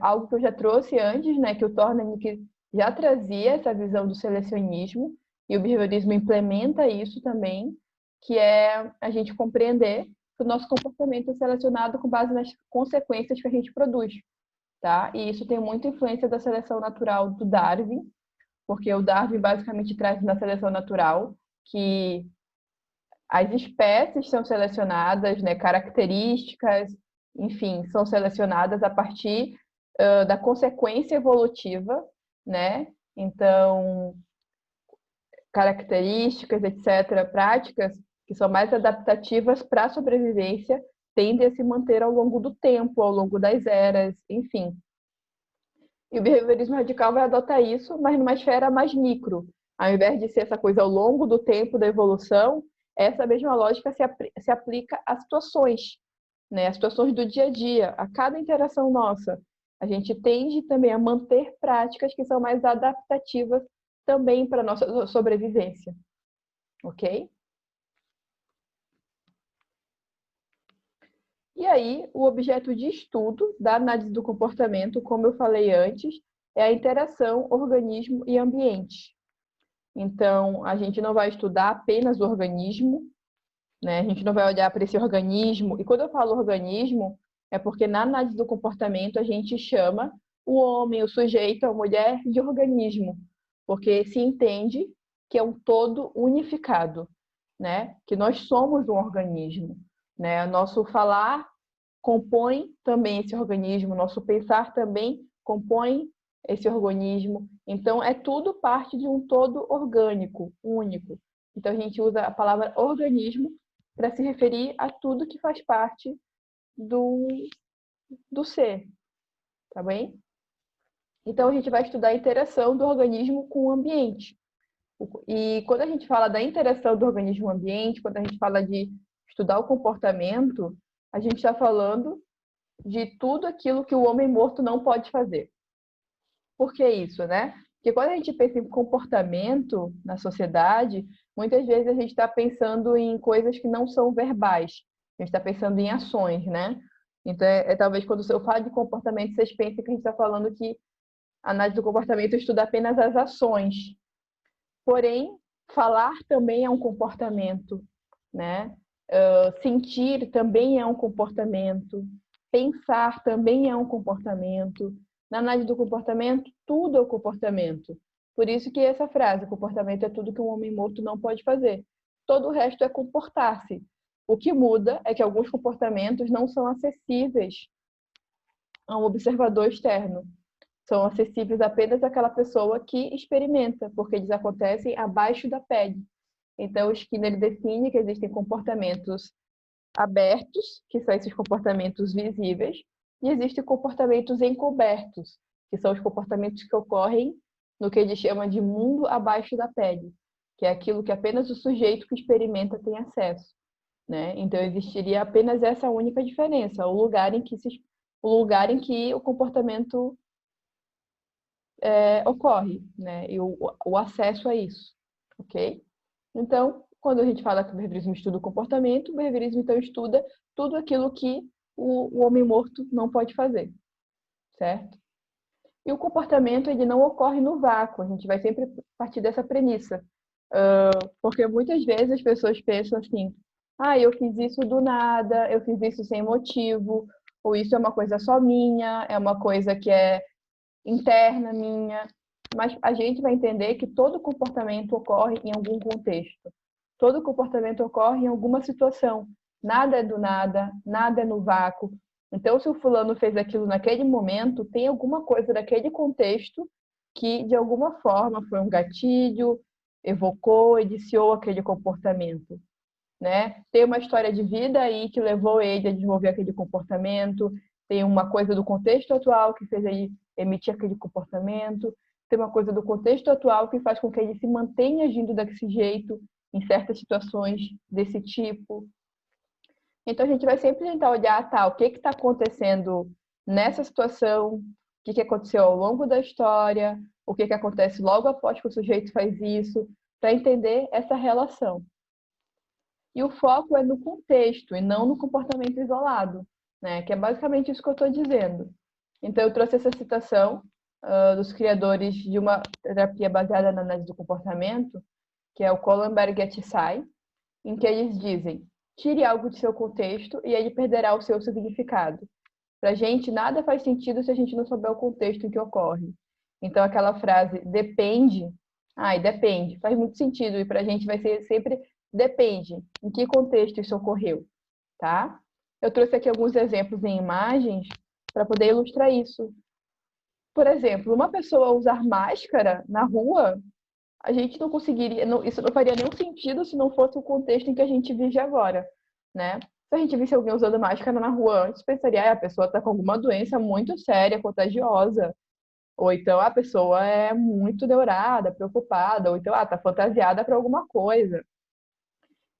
algo que eu já trouxe antes, né, que o Thorndike já trazia essa visão do selecionismo, e o behaviorismo implementa isso também, que é a gente compreender que o nosso comportamento é selecionado com base nas consequências que a gente produz, tá? E isso tem muita influência da seleção natural do Darwin, porque o Darwin basicamente traz na seleção natural que As espécies são selecionadas, né, características, enfim, são selecionadas a partir da consequência evolutiva, né? Então, características, etc., práticas que são mais adaptativas para a sobrevivência, tendem a se manter ao longo do tempo, ao longo das eras, enfim. E o behaviorismo radical vai adotar isso, mas numa esfera mais micro. Ao invés de ser essa coisa ao longo do tempo da evolução, essa mesma lógica se aplica a situações, né? As situações do dia a dia, a cada interação nossa. A gente tende também a manter práticas que são mais adaptativas também para a nossa sobrevivência. Ok? E aí, o objeto de estudo da análise do comportamento, como eu falei antes, é a interação organismo e ambiente. Então, a gente não vai estudar apenas o organismo, né? A gente não vai olhar para esse organismo. E quando eu falo organismo, é porque na análise do comportamento a gente chama o homem, o sujeito, a mulher de organismo, porque se entende que é um todo unificado, né? Que nós somos um organismo, né? Nosso falar compõe também esse organismo, nosso pensar também compõe esse organismo. Então, é tudo parte de um todo orgânico, único. Então, a gente usa a palavra organismo para se referir a tudo que faz parte do ser, tá bem? Então, a gente vai estudar a interação do organismo com o ambiente. E quando a gente fala da interação do organismo-ambiente, quando a gente fala de estudar o comportamento, a gente está falando de tudo aquilo que o homem morto não pode fazer. Por que isso, né? Porque quando a gente pensa em comportamento na sociedade, muitas vezes a gente está pensando em coisas que não são verbais. A gente está pensando em ações, né? Então, talvez quando eu falo de comportamento, vocês pensem que a gente está falando que a análise do comportamento estuda apenas as ações. Porém, falar também é um comportamento, né? Sentir também é um comportamento. Pensar também é um comportamento. Na análise do comportamento, tudo é o comportamento. Por isso que essa frase, comportamento é tudo que um homem morto não pode fazer. Todo o resto é comportar-se. O que muda é que alguns comportamentos não são acessíveis a um observador externo. São acessíveis apenas àquela pessoa que experimenta, porque eles acontecem abaixo da pele. Então, o Skinner define que existem comportamentos abertos, que são esses comportamentos visíveis, e existem comportamentos encobertos, que são os comportamentos que ocorrem no que ele chama de mundo abaixo da pele, que é aquilo que apenas o sujeito que experimenta tem acesso, né? Então existiria apenas essa única diferença, o lugar em que o comportamento ocorre, né? E o acesso a isso, ok? Então, quando a gente fala que o behaviorismo estuda o comportamento, o behaviorismo então estuda tudo aquilo que o homem morto não pode fazer, certo? E o comportamento ele não ocorre no vácuo, a gente vai sempre partir dessa premissa, porque muitas vezes as pessoas pensam assim, eu fiz isso do nada, eu fiz isso sem motivo, ou isso é uma coisa só minha, é uma coisa que é interna minha, mas a gente vai entender que todo comportamento ocorre em algum contexto. Todo comportamento ocorre em alguma situação. Nada é do nada, nada é no vácuo. Então, se o fulano fez aquilo naquele momento, tem alguma coisa daquele contexto que, de alguma forma, foi um gatilho, evocou, iniciou aquele comportamento, né? Tem uma história de vida aí que levou ele a desenvolver aquele comportamento, tem uma coisa do contexto atual que fez ele emitir aquele comportamento, tem uma coisa do contexto atual que faz com que ele se mantenha agindo desse jeito em certas situações desse tipo. Então a gente vai sempre tentar olhar, tá, o que está acontecendo nessa situação, o que aconteceu ao longo da história, o que acontece logo após que o sujeito faz isso, para entender essa relação. E o foco é no contexto e não no comportamento isolado, né? Que é basicamente isso que eu estou dizendo. Então, eu trouxe essa citação dos criadores de uma terapia baseada na análise do comportamento, que é o Collenberg et Tsai, em que eles dizem: tire algo de seu contexto e ele perderá o seu significado. Para a gente, nada faz sentido se a gente não souber o contexto em que ocorre. Então, aquela frase depende, depende, faz muito sentido, e para a gente vai ser sempre Depende em que contexto isso ocorreu, tá? Eu trouxe aqui alguns exemplos em imagens para poder ilustrar isso. Por exemplo, uma pessoa usar máscara na rua, a gente não conseguiria, isso não faria nenhum sentido se não fosse o contexto em que a gente vive agora, né? Se a gente visse alguém usando máscara na rua antes, pensaria, a pessoa está com alguma doença muito séria, contagiosa, ou então a pessoa é muito neurada, preocupada, ou então está fantasiada para alguma coisa.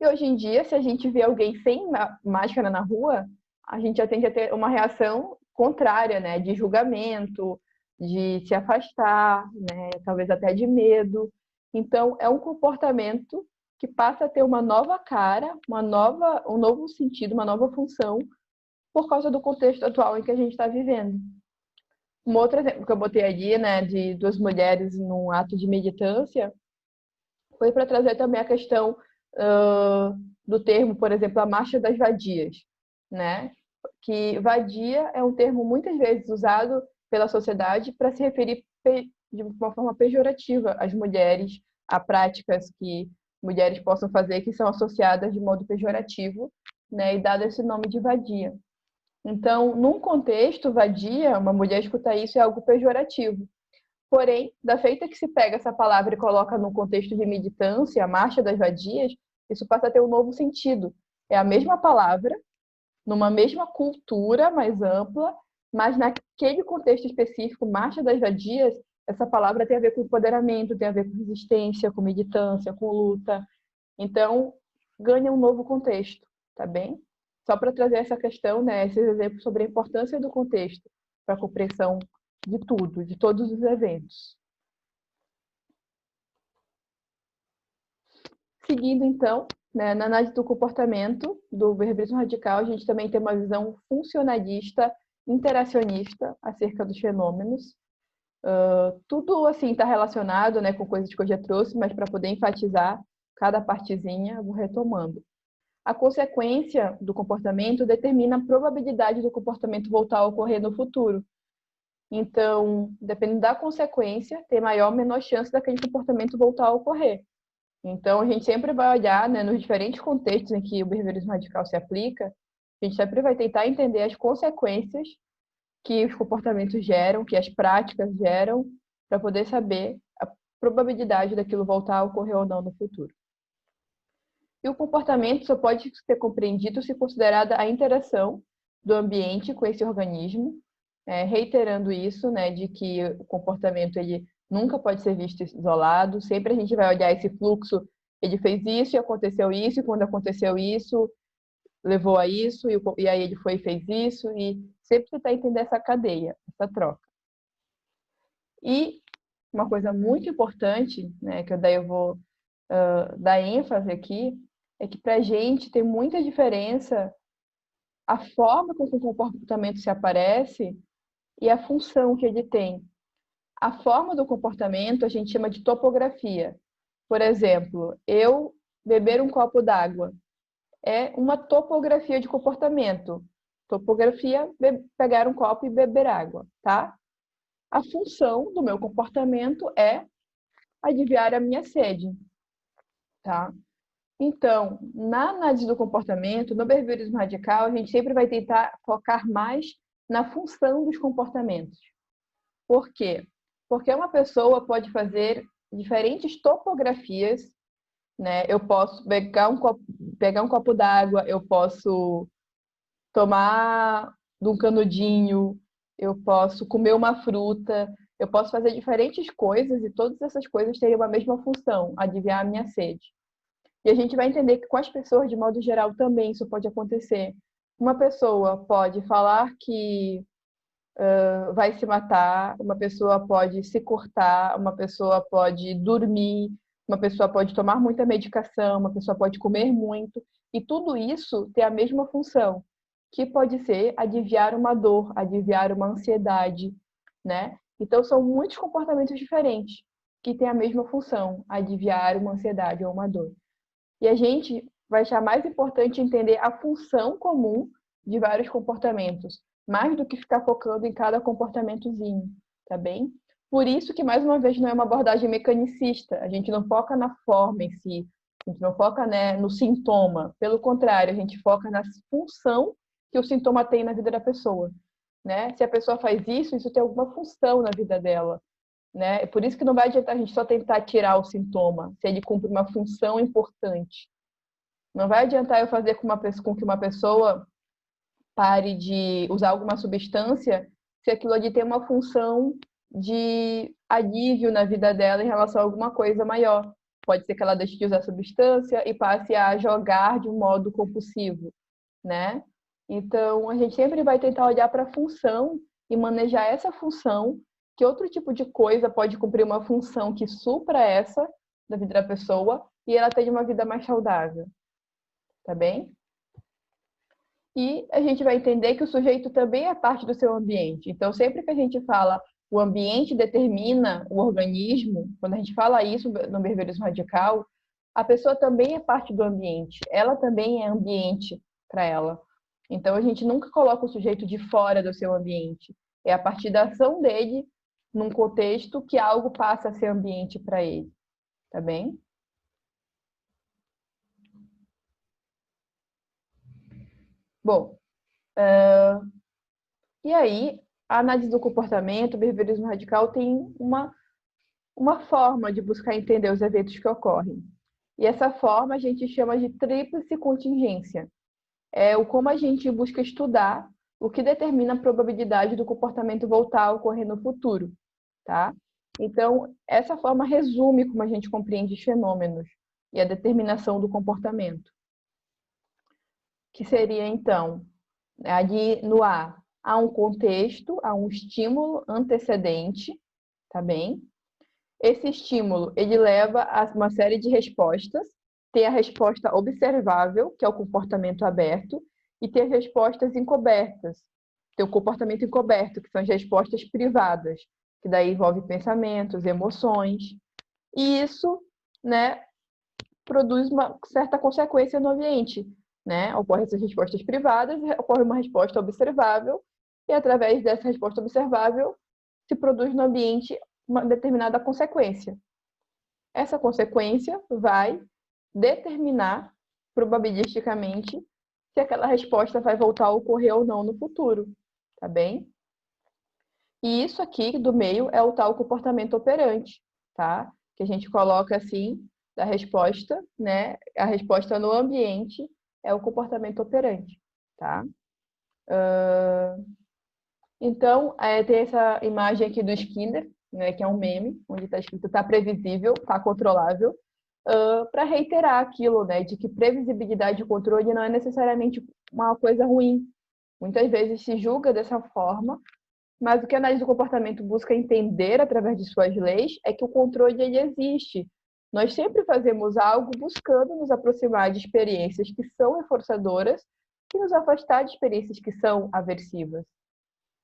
E hoje em dia, se a gente vê alguém sem máscara na rua, a gente já tende a ter uma reação contrária, né? De julgamento, de se afastar, né? Talvez até de medo. Então, é um comportamento que passa a ter uma nova cara, um novo sentido, uma nova função, por causa do contexto atual em que a gente está vivendo. Um outro exemplo que eu botei ali, né, de duas mulheres num ato de militância, foi para trazer também a questão do termo, por exemplo, a marcha das vadias, né? Que vadia é um termo muitas vezes usado pela sociedade para se referir de uma forma pejorativa às mulheres, a práticas que mulheres possam fazer que são associadas de modo pejorativo, né? E dado esse nome de vadia. Então, num contexto vadia, uma mulher escutar isso é algo pejorativo. Porém, da feita que se pega essa palavra e coloca no contexto de militância, a marcha das vadias, isso passa a ter um novo sentido. É a mesma palavra, numa mesma cultura mais ampla, mas naquele contexto específico, marcha das vadias, essa palavra tem a ver com empoderamento, tem a ver com resistência, com militância, com luta. Então, ganha um novo contexto, tá bem? Só para trazer essa questão, né, esses exemplos sobre a importância do contexto para a compreensão de tudo, de todos os eventos. Seguindo, então, né, na análise do comportamento do behaviorismo radical, a gente também tem uma visão funcionalista, interacionista acerca dos fenômenos. Tudo assim está relacionado, né, com coisas que eu já trouxe, mas para poder enfatizar cada partezinha, vou retomando. A consequência do comportamento determina a probabilidade do comportamento voltar a ocorrer no futuro. Então, dependendo da consequência, tem maior ou menor chance daquele comportamento voltar a ocorrer. Então, a gente sempre vai olhar, né, nos diferentes contextos em que o behaviorismo radical se aplica, a gente sempre vai tentar entender as consequências que os comportamentos geram, que as práticas geram, para poder saber a probabilidade daquilo voltar a ocorrer ou não no futuro. E o comportamento só pode ser compreendido se considerada a interação do ambiente com esse organismo, reiterando isso, né, de que o comportamento ele nunca pode ser visto isolado, sempre a gente vai olhar esse fluxo, ele fez isso e quando aconteceu isso, levou a isso, e aí ele foi e fez isso, e sempre tentar entender essa cadeia, essa troca. E uma coisa muito importante, né, que daí eu vou dar ênfase aqui, é que para a gente tem muita diferença a forma como o comportamento se aparece e a função que ele tem. A forma do comportamento a gente chama de topografia. Por exemplo, eu beber um copo d'água é uma topografia de comportamento. Topografia, pegar um copo e beber água, tá? A função do meu comportamento é aliviar a minha sede, tá? Então, na análise do comportamento, no behaviorismo radical, a gente sempre vai tentar focar mais na função dos comportamentos. Por quê? Porque uma pessoa pode fazer diferentes topografias, né? Eu posso pegar um copo d'água, eu posso tomar de um canudinho, eu posso comer uma fruta, eu posso fazer diferentes coisas e todas essas coisas teriam a mesma função, aliviar a minha sede. E a gente vai entender que com as pessoas, de modo geral, também isso pode acontecer. Uma pessoa pode falar que vai se matar, uma pessoa pode se cortar, uma pessoa pode dormir, uma pessoa pode tomar muita medicação, uma pessoa pode comer muito, e tudo isso tem a mesma função, que pode ser aliviar uma dor, aliviar uma ansiedade, né? Então são muitos comportamentos diferentes que têm a mesma função, aliviar uma ansiedade ou uma dor. E a gente vai achar mais importante entender a função comum de vários comportamentos, mais do que ficar focando em cada comportamentozinho, tá bem? Por isso que, mais uma vez, não é uma abordagem mecanicista. A gente não foca na forma em si, A gente não foca, né, no sintoma. Pelo contrário, a gente foca na função que o sintoma tem na vida da pessoa, né? Se a pessoa faz isso, isso tem alguma função na vida dela, né? É por isso que não vai adiantar a gente só tentar tirar o sintoma, se ele cumpre uma função importante. Não vai adiantar eu fazer com que uma pessoa pare de usar alguma substância se aquilo ali tem uma função de alívio na vida dela em relação a alguma coisa maior. Pode ser que ela deixe de usar a substância e passe a jogar de um modo compulsivo, né? Então, a gente sempre vai tentar olhar para a função e manejar essa função, que outro tipo de coisa pode cumprir uma função que supra essa da vida da pessoa e ela tenha uma vida mais saudável, tá bem? E a gente vai entender que o sujeito também é parte do seu ambiente. Então, sempre que a gente fala o ambiente determina o organismo, quando a gente fala isso no behaviorismo radical, a pessoa também é parte do ambiente. Ela também é ambiente para ela. Então, a gente nunca coloca o sujeito de fora do seu ambiente. É a partir da ação dele, num contexto, que algo passa a ser ambiente para ele. Tá bem? Bom, e aí, a análise do comportamento, o behaviorismo radical tem uma forma de buscar entender os eventos que ocorrem. E essa forma a gente chama de tríplice contingência. É o como a gente busca estudar o que determina a probabilidade do comportamento voltar a ocorrer no futuro, tá? Então, essa forma resume como a gente compreende os fenômenos e a determinação do comportamento. Que seria, então, ali no A, há um contexto, há um estímulo antecedente, tá bem? Esse estímulo, ele leva a uma série de respostas. Tem a resposta observável, que é o comportamento aberto, e tem as respostas encobertas. Tem o comportamento encoberto, que são as respostas privadas, que daí envolve pensamentos, emoções. E isso, né, produz uma certa consequência no ambiente, né? Ocorrem essas respostas privadas, ocorre uma resposta observável, e através dessa resposta observável se produz no ambiente uma determinada consequência. Essa consequência vai determinar, probabilisticamente, se aquela resposta vai voltar a ocorrer ou não no futuro, tá bem? E isso aqui do meio é o tal comportamento operante, tá? Que a gente coloca assim, da resposta, né? A resposta no ambiente é o comportamento operante, tá? Então, tem essa imagem aqui do Skinner, né, que é um meme, onde está escrito está previsível, está controlável, para reiterar aquilo, né, de que previsibilidade e controle não é necessariamente uma coisa ruim. Muitas vezes se julga dessa forma, mas o que a análise do comportamento busca entender através de suas leis é que o controle ele existe. Nós sempre fazemos algo buscando nos aproximar de experiências que são reforçadoras e nos afastar de experiências que são aversivas,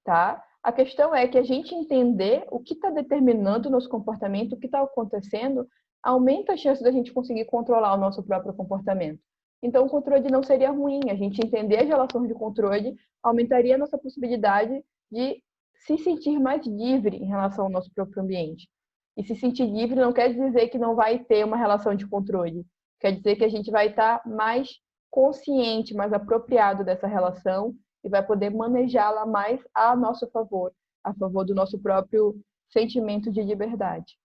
tá? A questão é que a gente entender o que está determinando o nosso comportamento, o que está acontecendo, aumenta a chance da gente conseguir controlar o nosso próprio comportamento. Então, o controle não seria ruim. A gente entender as relações de controle aumentaria a nossa possibilidade de se sentir mais livre em relação ao nosso próprio ambiente. E se sentir livre não quer dizer que não vai ter uma relação de controle. Quer dizer que a gente vai estar mais consciente, mais apropriado dessa relação e vai poder manejá-la mais a nosso favor, a favor do nosso próprio sentimento de liberdade.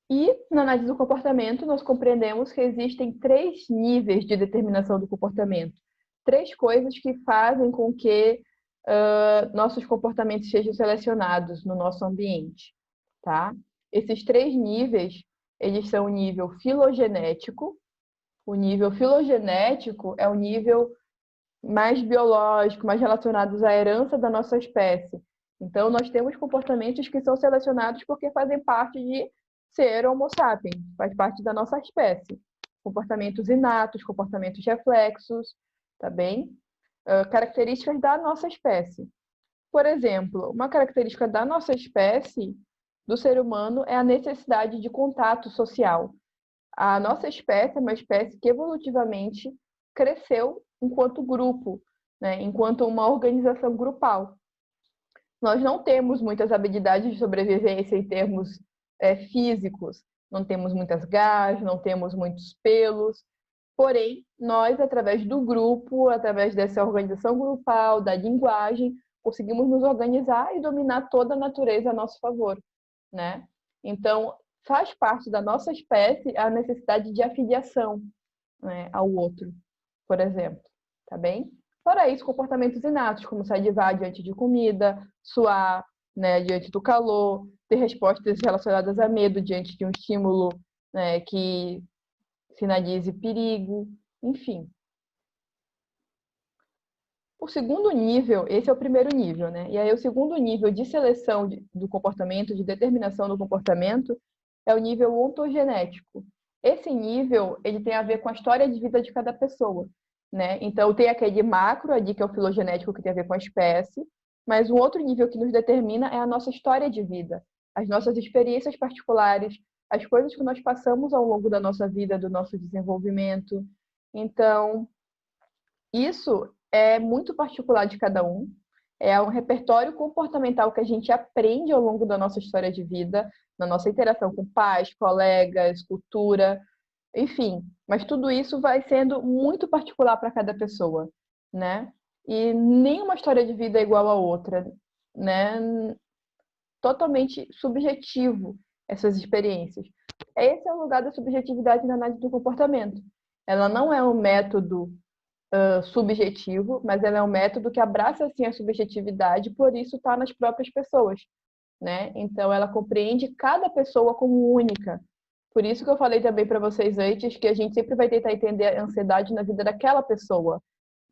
E, na análise do comportamento, nós compreendemos que existem 3 níveis de determinação do comportamento. 3 coisas que fazem com que nossos comportamentos sejam selecionados no nosso ambiente, tá? Esses 3 níveis, eles são o nível filogenético. O nível filogenético é o nível mais biológico, mais relacionados à herança da nossa espécie. Então, nós temos comportamentos que são selecionados porque fazem parte de ser Homo sapiens, faz parte da nossa espécie. Comportamentos inatos, comportamentos reflexos, tá bem? Características da nossa espécie. Por exemplo, uma característica da nossa espécie, do ser humano, é a necessidade de contato social. A nossa espécie é uma espécie que evolutivamente cresceu enquanto grupo, né? Enquanto uma organização grupal. Nós não temos muitas habilidades de sobrevivência em termos físicos, não temos muitas garras, não temos muitos pelos, porém, nós, através do grupo, através dessa organização grupal, da linguagem, conseguimos nos organizar e dominar toda a natureza a nosso favor, né? Então, faz parte da nossa espécie a necessidade de afiliação, né, ao outro, por exemplo, tá bem? Fora isso, comportamentos inatos, como salivar diante de comida, suar, né, diante do calor, ter respostas relacionadas a medo diante de um estímulo, né, que sinalize perigo, enfim. O segundo nível, esse é o primeiro nível, né? E aí o segundo nível de seleção do comportamento, de determinação do comportamento, é o nível ontogenético. Esse nível, ele tem a ver com a história de vida de cada pessoa, né? Então tem aquele macro ali, que é o filogenético, que tem a ver com a espécie, mas um outro nível que nos determina é a nossa história de vida, as nossas experiências particulares, as coisas que nós passamos ao longo da nossa vida, do nosso desenvolvimento. Então, isso é muito particular de cada um. É um repertório comportamental que a gente aprende ao longo da nossa história de vida, na nossa interação com pais, colegas, cultura, enfim. Mas tudo isso vai sendo muito particular para cada pessoa, né? E nenhuma história de vida é igual a outra, né? Totalmente subjetivo essas experiências. Esse é o lugar da subjetividade na análise do comportamento. Ela não é um método subjetivo, mas ela é um método que abraça assim a subjetividade, por isso está nas próprias pessoas, né? Então ela compreende cada pessoa como única. Por isso que eu falei também para vocês antes que a gente sempre vai tentar entender a ansiedade na vida daquela pessoa,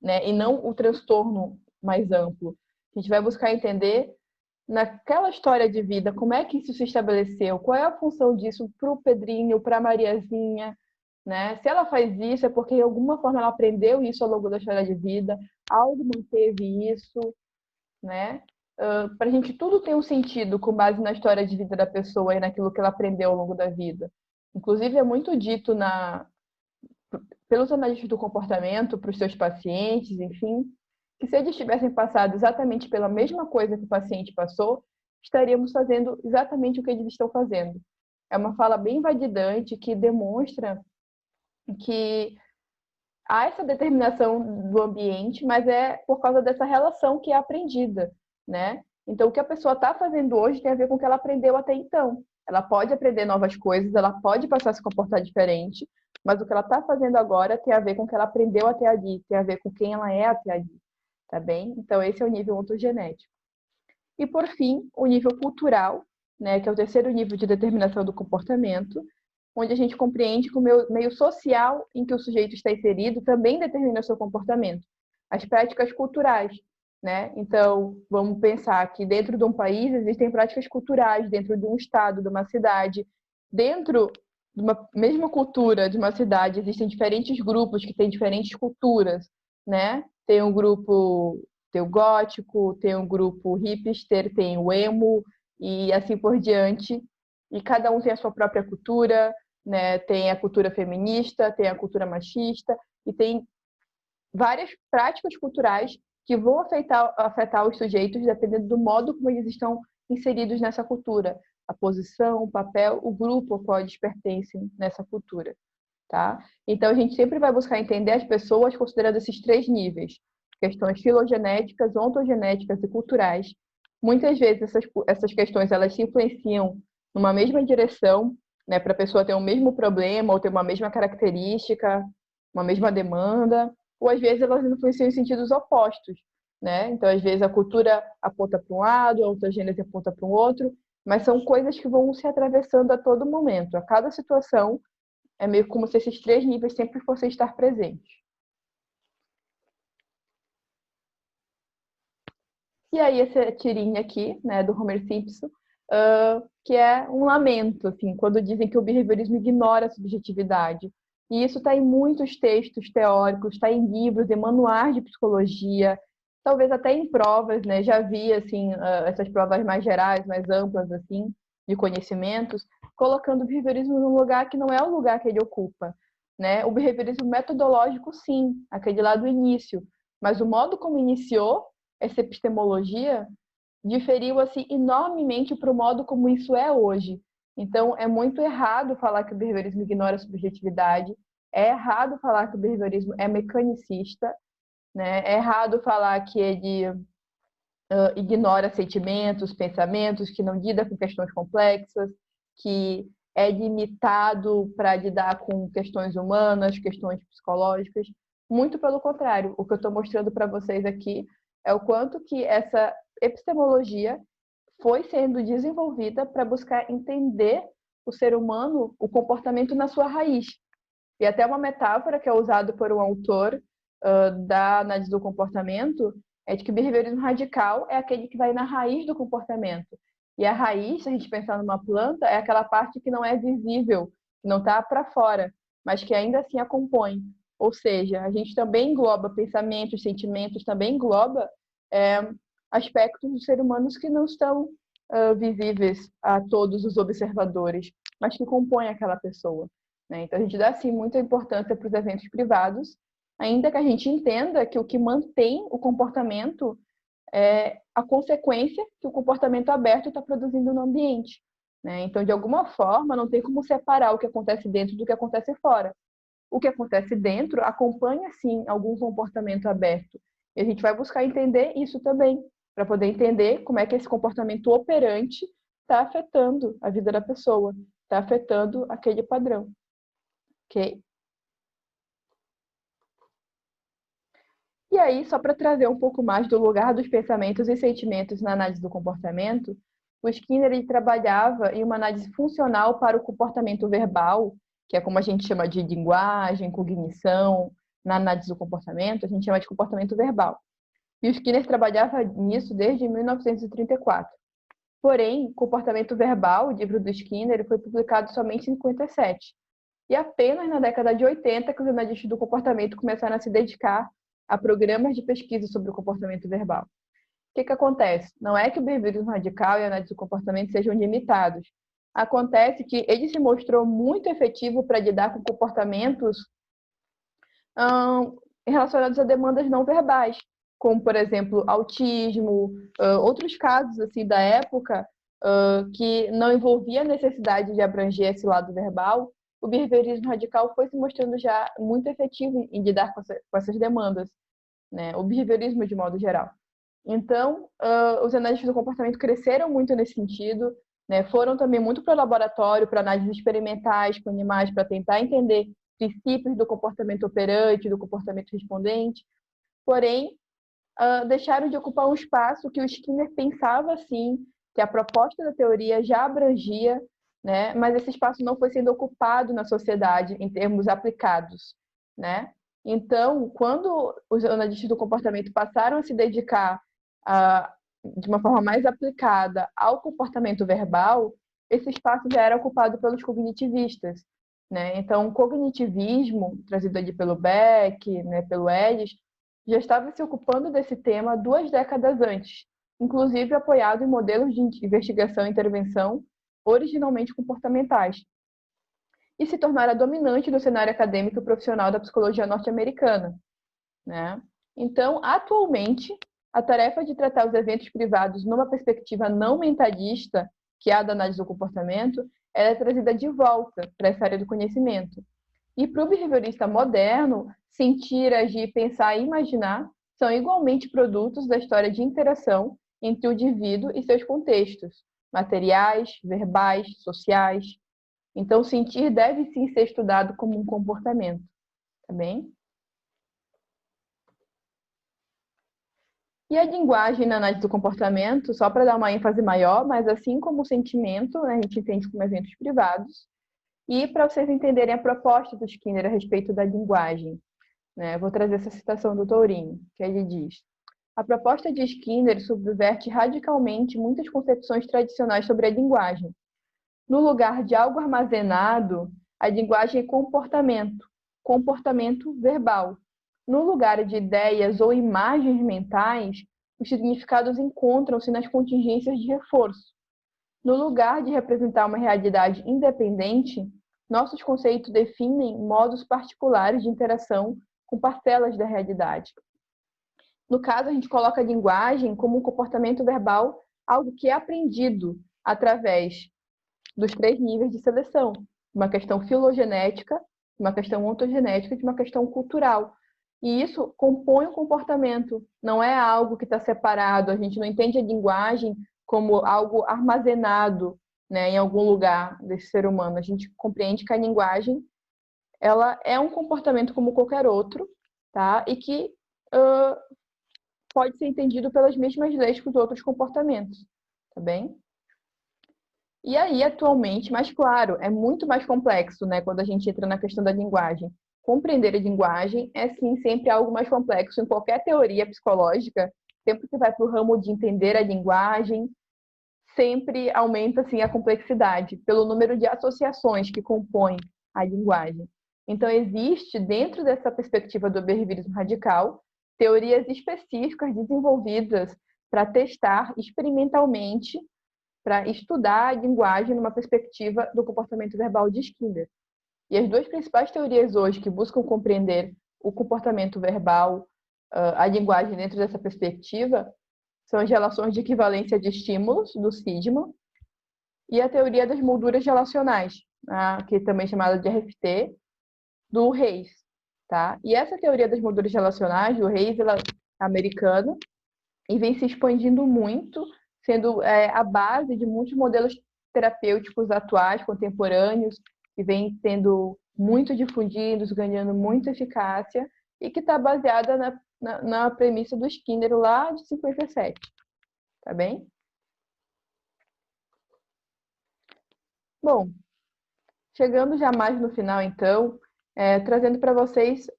né? E não o transtorno mais amplo. A gente vai buscar entender naquela história de vida como é que isso se estabeleceu, qual é a função disso para o Pedrinho, para a Mariazinha, né? Se ela faz isso, é porque de alguma forma ela aprendeu isso ao longo da história de vida, algo manteve isso, né? Para a gente tudo tem um sentido com base na história de vida da pessoa e naquilo que ela aprendeu ao longo da vida. Inclusive, é muito dito pelos analistas do comportamento, para os seus pacientes, enfim, que se eles tivessem passado exatamente pela mesma coisa que o paciente passou, estaríamos fazendo exatamente o que eles estão fazendo. É uma fala bem validante que demonstra que há essa determinação do ambiente, mas é por causa dessa relação que é aprendida, né? Então, o que a pessoa está fazendo hoje tem a ver com o que ela aprendeu até então. Ela pode aprender novas coisas, ela pode passar a se comportar diferente, mas o que ela está fazendo agora tem a ver com o que ela aprendeu até ali, tem a ver com quem ela é até ali, tá bem? Então, esse é o nível ontogenético. E, por fim, o nível cultural, né, que é o terceiro nível de determinação do comportamento, onde a gente compreende que o meio social em que o sujeito está inserido também determina o seu comportamento. As práticas culturais, né? Então, vamos pensar que dentro de um país existem práticas culturais, dentro de um estado, de uma cidade, dentro de uma mesma cultura de uma cidade, existem diferentes grupos que têm diferentes culturas, né? Tem um grupo, tem o gótico, tem um grupo hipster, tem o emo e assim por diante. E cada um tem a sua própria cultura, né? Tem a cultura feminista, tem a cultura machista e tem várias práticas culturais que vão afetar os sujeitos dependendo do modo como eles estão inseridos nessa cultura, a posição, o papel, o grupo ao qual eles pertencem nessa cultura, tá? Então a gente sempre vai buscar entender as pessoas considerando esses três níveis: questões filogenéticas, ontogenéticas e culturais. Muitas vezes essas questões elas se influenciam numa mesma direção, né, para a pessoa ter o mesmo problema ou ter uma mesma característica, uma mesma demanda, ou às vezes elas influenciam em sentidos opostos, né? Então, às vezes a cultura aponta para um lado, a ontogênese aponta para um outro, mas são coisas que vão se atravessando a todo momento. A cada situação é meio como se esses três níveis sempre fossem estar presentes. E aí essa tirinha aqui, né, do Homer Simpson, que é um lamento, assim, quando dizem que o behaviorismo ignora a subjetividade. E isso está em muitos textos teóricos, está em livros, em manuais de psicologia, talvez até em provas, né? Já vi, assim, essas provas mais gerais, mais amplas, assim, de conhecimentos, colocando o behaviorismo num lugar que não é o lugar que ele ocupa, né? O behaviorismo metodológico, sim, aquele lá do início, mas o modo como iniciou essa epistemologia diferiu assim enormemente para o modo como isso é hoje. Então, é muito errado falar que o behaviorismo ignora a subjetividade, é errado falar que o behaviorismo é mecanicista, né? É errado falar que ele ignora sentimentos, pensamentos, que não lida com questões complexas, que é limitado para lidar com questões humanas, questões psicológicas. Muito pelo contrário, o que eu estou mostrando para vocês aqui é o quanto que essa epistemologia foi sendo desenvolvida para buscar entender o ser humano, o comportamento na sua raiz. E até uma metáfora que é usada por um autor da análise do comportamento é de que o behaviorismo radical é aquele que vai na raiz do comportamento. E a raiz, se a gente pensar numa planta, é aquela parte que não é visível, que não está para fora, mas que ainda assim a compõe. Ou seja, a gente também engloba pensamentos, sentimentos, também engloba aspectos dos seres humanos que não estão visíveis a todos os observadores, mas que compõem aquela pessoa. Né? Então, a gente dá, sim, muita importância para os eventos privados, ainda que a gente entenda que o que mantém o comportamento é a consequência que o comportamento aberto está produzindo no ambiente. Né? Então, de alguma forma, não tem como separar o que acontece dentro do que acontece fora. O que acontece dentro acompanha, sim, algum comportamento aberto. E a gente vai buscar entender isso também, para poder entender como é que esse comportamento operante está afetando a vida da pessoa, está afetando aquele padrão. Ok? E aí, só para trazer um pouco mais do lugar dos pensamentos e sentimentos na análise do comportamento, o Skinner ele trabalhava em uma análise funcional para o comportamento verbal, que é como a gente chama de linguagem, cognição, na análise do comportamento, a gente chama de comportamento verbal. E o Skinner trabalhava nisso desde 1934. Porém, Comportamento Verbal, o livro do Skinner, foi publicado somente em 57. E apenas na década de 80 que os analistas do comportamento começaram a se dedicar a programas de pesquisa sobre o comportamento verbal. O que acontece? Não é que o behaviorismo radical e a análise do comportamento sejam limitados. Acontece que ele se mostrou muito efetivo para lidar com comportamentos relacionados a demandas não verbais, como, por exemplo, autismo, outros casos assim da época que não envolvia a necessidade de abranger esse lado verbal. O behaviorismo radical foi se mostrando já muito efetivo em lidar com essas demandas, né? O behaviorismo de modo geral. Então, os analistas do comportamento cresceram muito nesse sentido, né? Foram também muito para o laboratório, para análises experimentais com animais, para tentar entender princípios do comportamento operante, do comportamento respondente. Porém, deixaram de ocupar um espaço que o Skinner pensava assim, que a proposta da teoria já abrangia, né? Mas esse espaço não foi sendo ocupado na sociedade em termos aplicados, né? Então, quando os analistas do comportamento passaram a se dedicar de uma forma mais aplicada ao comportamento verbal, esse espaço já era ocupado pelos cognitivistas, né? Então, o cognitivismo, trazido ali pelo Beck, né, pelo Ellis, já estava se ocupando desse tema 2 décadas antes, inclusive apoiado em modelos de investigação e intervenção originalmente comportamentais, e se tornara dominante no cenário acadêmico e profissional da psicologia norte-americana, né? Então, atualmente, a tarefa de tratar os eventos privados numa perspectiva não mentalista, que é a da análise do comportamento, ela é trazida de volta para essa área do conhecimento. E para o behaviorista moderno, sentir, agir, pensar e imaginar são igualmente produtos da história de interação entre o indivíduo e seus contextos, materiais, verbais, sociais. Então, sentir deve sim ser estudado como um comportamento, tá bem? E a linguagem na análise do comportamento, só para dar uma ênfase maior, mas assim como o sentimento, né, a gente entende como eventos privados, e para vocês entenderem a proposta do Skinner a respeito da linguagem, né, eu vou trazer essa citação do Tourinho, que ele diz: a proposta de Skinner subverte radicalmente muitas concepções tradicionais sobre a linguagem. No lugar de algo armazenado, a linguagem é comportamento, comportamento verbal. No lugar de ideias ou imagens mentais, os significados encontram-se nas contingências de reforço. No lugar de representar uma realidade independente, nossos conceitos definem modos particulares de interação com parcelas da realidade. No caso, a gente coloca a linguagem como um comportamento verbal algo que é aprendido através dos 3 níveis de seleção, uma questão filogenética, uma questão ontogenética e uma questão cultural. E isso compõe o comportamento, não é algo que está separado, a gente não entende a linguagem como algo armazenado, né, em algum lugar desse ser humano. A gente compreende que a linguagem ela é um comportamento como qualquer outro, tá? E que pode ser entendido pelas mesmas leis que os outros comportamentos, tá bem? E aí, atualmente, mas claro, é muito mais complexo, né, quando a gente entra na questão da linguagem. Compreender a linguagem é, sim, sempre algo mais complexo em qualquer teoria psicológica. Sempre que vai para o ramo de entender a linguagem, sempre aumenta, assim, a complexidade, pelo número de associações que compõem a linguagem. Então, existe, dentro dessa perspectiva do behaviorismo radical, teorias específicas desenvolvidas para testar experimentalmente, para estudar a linguagem numa perspectiva do comportamento verbal de Skinner. E as 2 principais teorias hoje que buscam compreender o comportamento verbal, a linguagem dentro dessa perspectiva, são as relações de equivalência de estímulos, do Sigma, e a teoria das molduras relacionais, que também é chamada de RFT, do Reis. Tá? E essa teoria das molduras relacionais, do Reis, ela é americana, e vem se expandindo muito, sendo a base de muitos modelos terapêuticos atuais, contemporâneos, que vêm sendo muito difundidos, ganhando muita eficácia, e que está baseada na premissa do Skinner lá de 57. Tá bem? Bom, chegando já mais no final, então, trazendo para vocês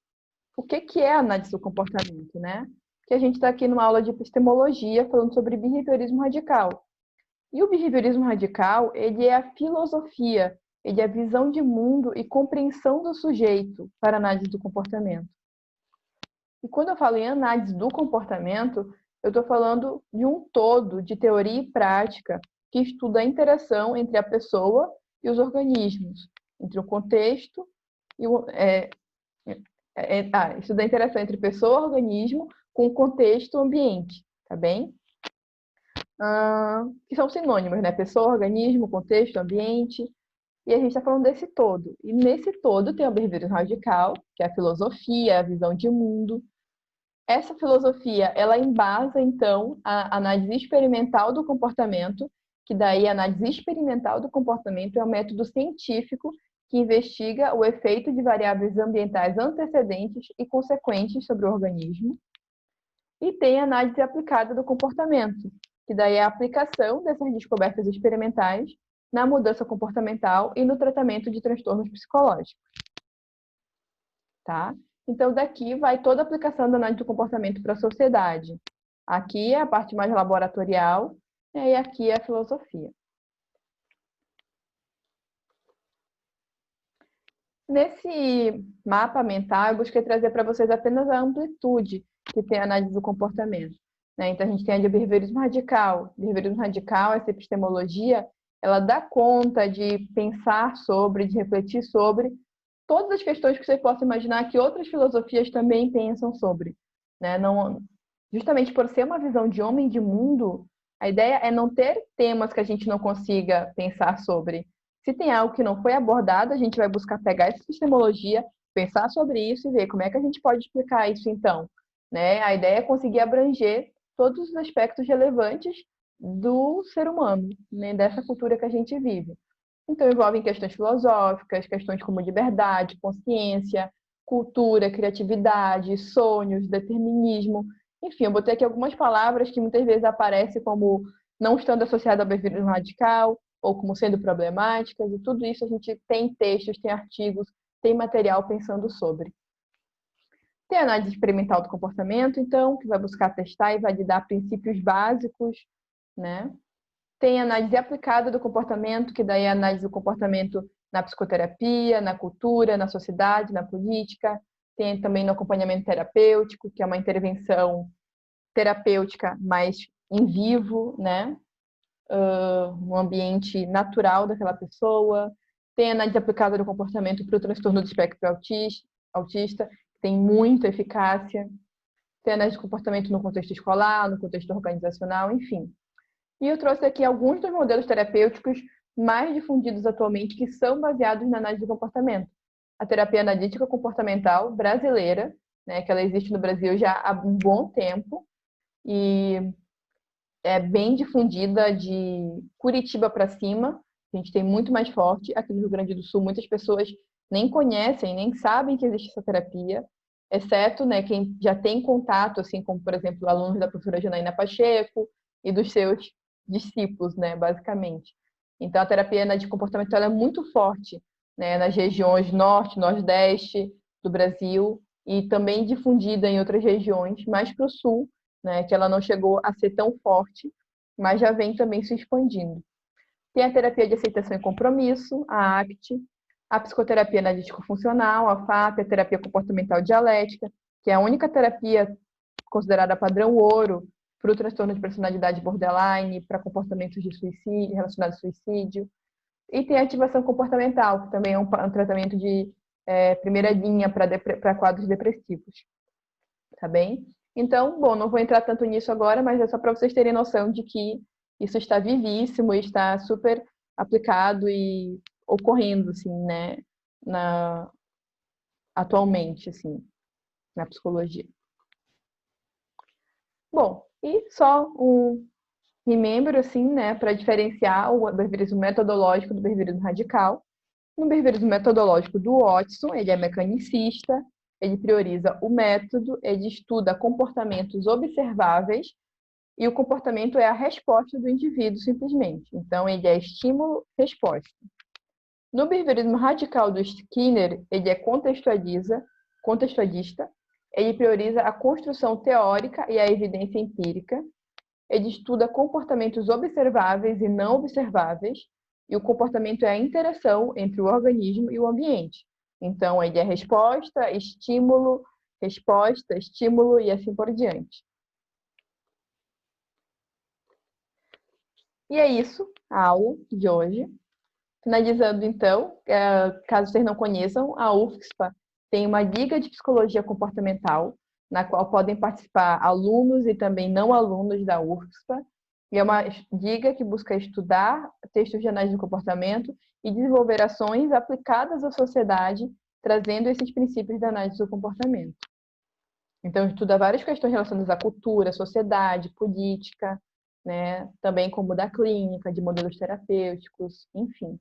o que é a análise do comportamento, né? Que a gente está aqui numa aula de epistemologia falando sobre behaviorismo radical. E o behaviorismo radical, ele é a filosofia, ele é a visão de mundo e compreensão do sujeito para a análise do comportamento. E quando eu falo em análise do comportamento, eu estou falando de um todo de teoria e prática que estuda a interação entre a pessoa e os organismos, entre o contexto e o... estuda a interação entre pessoa e organismo com o contexto ambiente, tá bem? Que são sinônimos, né? Pessoa, organismo, contexto, ambiente. E a gente está falando desse todo. E nesse todo tem o behaviorismo radical, que é a filosofia, a visão de mundo. Essa filosofia, ela embasa, então, a análise experimental do comportamento, que daí a análise experimental do comportamento é um método científico que investiga o efeito de variáveis ambientais antecedentes e consequentes sobre o organismo. E tem a análise aplicada do comportamento, que daí é a aplicação dessas descobertas experimentais na mudança comportamental e no tratamento de transtornos psicológicos. Tá? Então, daqui vai toda a aplicação da análise do comportamento para a sociedade. Aqui é a parte mais laboratorial, e aqui é a filosofia. Nesse mapa mental, eu busquei trazer para vocês apenas a amplitude que tem a análise do comportamento. Né? Então, a gente tem a de behaviorismo radical. Behaviorismo radical, essa epistemologia, ela dá conta de pensar sobre, de refletir sobre todas as questões que você possa imaginar que outras filosofias também pensam sobre. Né? Não, justamente por ser uma visão de homem de mundo, a ideia é não ter temas que a gente não consiga pensar sobre. Se tem algo que não foi abordado, a gente vai buscar pegar essa epistemologia, pensar sobre isso e ver como é que a gente pode explicar isso então. Né? A ideia é conseguir abranger todos os aspectos relevantes do ser humano, né? Dessa cultura que a gente vive. Então, envolvem questões filosóficas, questões como liberdade, consciência, cultura, criatividade, sonhos, determinismo. Enfim, eu botei aqui algumas palavras que muitas vezes aparecem como não estando associadas ao behaviorismo radical ou como sendo problemáticas, e tudo isso a gente tem textos, tem artigos, tem material pensando sobre. Tem a análise experimental do comportamento, então, que vai buscar testar e validar princípios básicos, né? Tem a análise aplicada do comportamento, que daí é a análise do comportamento na psicoterapia, na cultura, na sociedade, na política. Tem também no acompanhamento terapêutico, que é uma intervenção terapêutica mais em vivo, né? No ambiente natural daquela pessoa. Tem a análise aplicada do comportamento para o transtorno do espectro autista, que tem muita eficácia. Tem a análise de comportamento no contexto escolar, no contexto organizacional, enfim. E eu trouxe aqui alguns dos modelos terapêuticos mais difundidos atualmente que são baseados na análise do comportamento. A terapia analítica comportamental brasileira, né, que ela existe no Brasil já há um bom tempo e é bem difundida de Curitiba para cima. A gente tem muito mais forte. Aqui no Rio Grande do Sul, muitas pessoas nem conhecem, nem sabem que existe essa terapia, exceto, né, quem já tem contato, assim como, por exemplo, alunos da professora Janaína Pacheco e dos seus discípulos, né, basicamente. Então, a terapia de comportamento ela é muito forte, né, nas regiões norte, nordeste do Brasil e também difundida em outras regiões, mais para o sul, né, que ela não chegou a ser tão forte, mas já vem também se expandindo. Tem a terapia de aceitação e compromisso, a ACT, a psicoterapia analítico-funcional, a FAP, a terapia comportamental dialética, que é a única terapia considerada padrão ouro para o transtorno de personalidade borderline, para comportamentos de suicídio, relacionados a suicídio. E tem a ativação comportamental, que também é um tratamento de primeira linha para quadros depressivos. Tá bem? Então, bom, não vou entrar tanto nisso agora, mas é só para vocês terem noção de que isso está vivíssimo e está super aplicado e ocorrendo, assim, né, atualmente, assim, na psicologia. Bom, e só um remembro, assim, né, para diferenciar o behaviorismo metodológico do behaviorismo radical. No behaviorismo metodológico do Watson, ele é mecanicista, ele prioriza o método, ele estuda comportamentos observáveis e o comportamento é a resposta do indivíduo, simplesmente. Então, ele é estímulo-resposta. No behaviorismo radical do Skinner, ele é contextualista, ele prioriza a construção teórica e a evidência empírica, ele estuda comportamentos observáveis e não observáveis, e o comportamento é a interação entre o organismo e o ambiente. Então, ele é resposta, estímulo e assim por diante. E é isso, a aula de hoje. Finalizando, então, caso vocês não conheçam, a UFSPA tem uma liga de psicologia comportamental, na qual podem participar alunos e também não alunos da UFSPA. E é uma liga que busca estudar textos de análise do comportamento e desenvolver ações aplicadas à sociedade, trazendo esses princípios da análise do comportamento. Então, estuda várias questões relacionadas à cultura, sociedade, política, né? Também como da clínica, de modelos terapêuticos, enfim.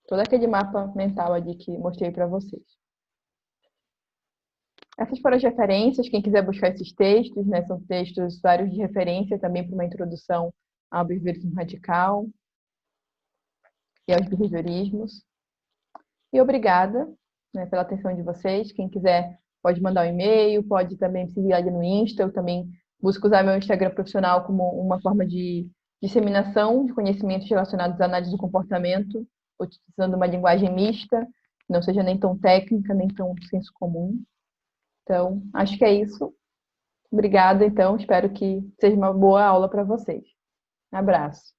Todo aquele mapa mental ali que mostrei para vocês. Essas foram as referências, quem quiser buscar esses textos, né, são textos vários de referência também para uma introdução ao behaviorismo radical e aos behaviorismos. E obrigada, né, pela atenção de vocês. Quem quiser pode mandar um e-mail, pode também me seguir ali no Insta. Eu também busco usar meu Instagram profissional como uma forma de disseminação de conhecimentos relacionados à análise do comportamento, utilizando uma linguagem mista, que não seja nem tão técnica, nem tão senso comum. Então, acho que é isso. Obrigada, então. Espero que seja uma boa aula para vocês. Abraço.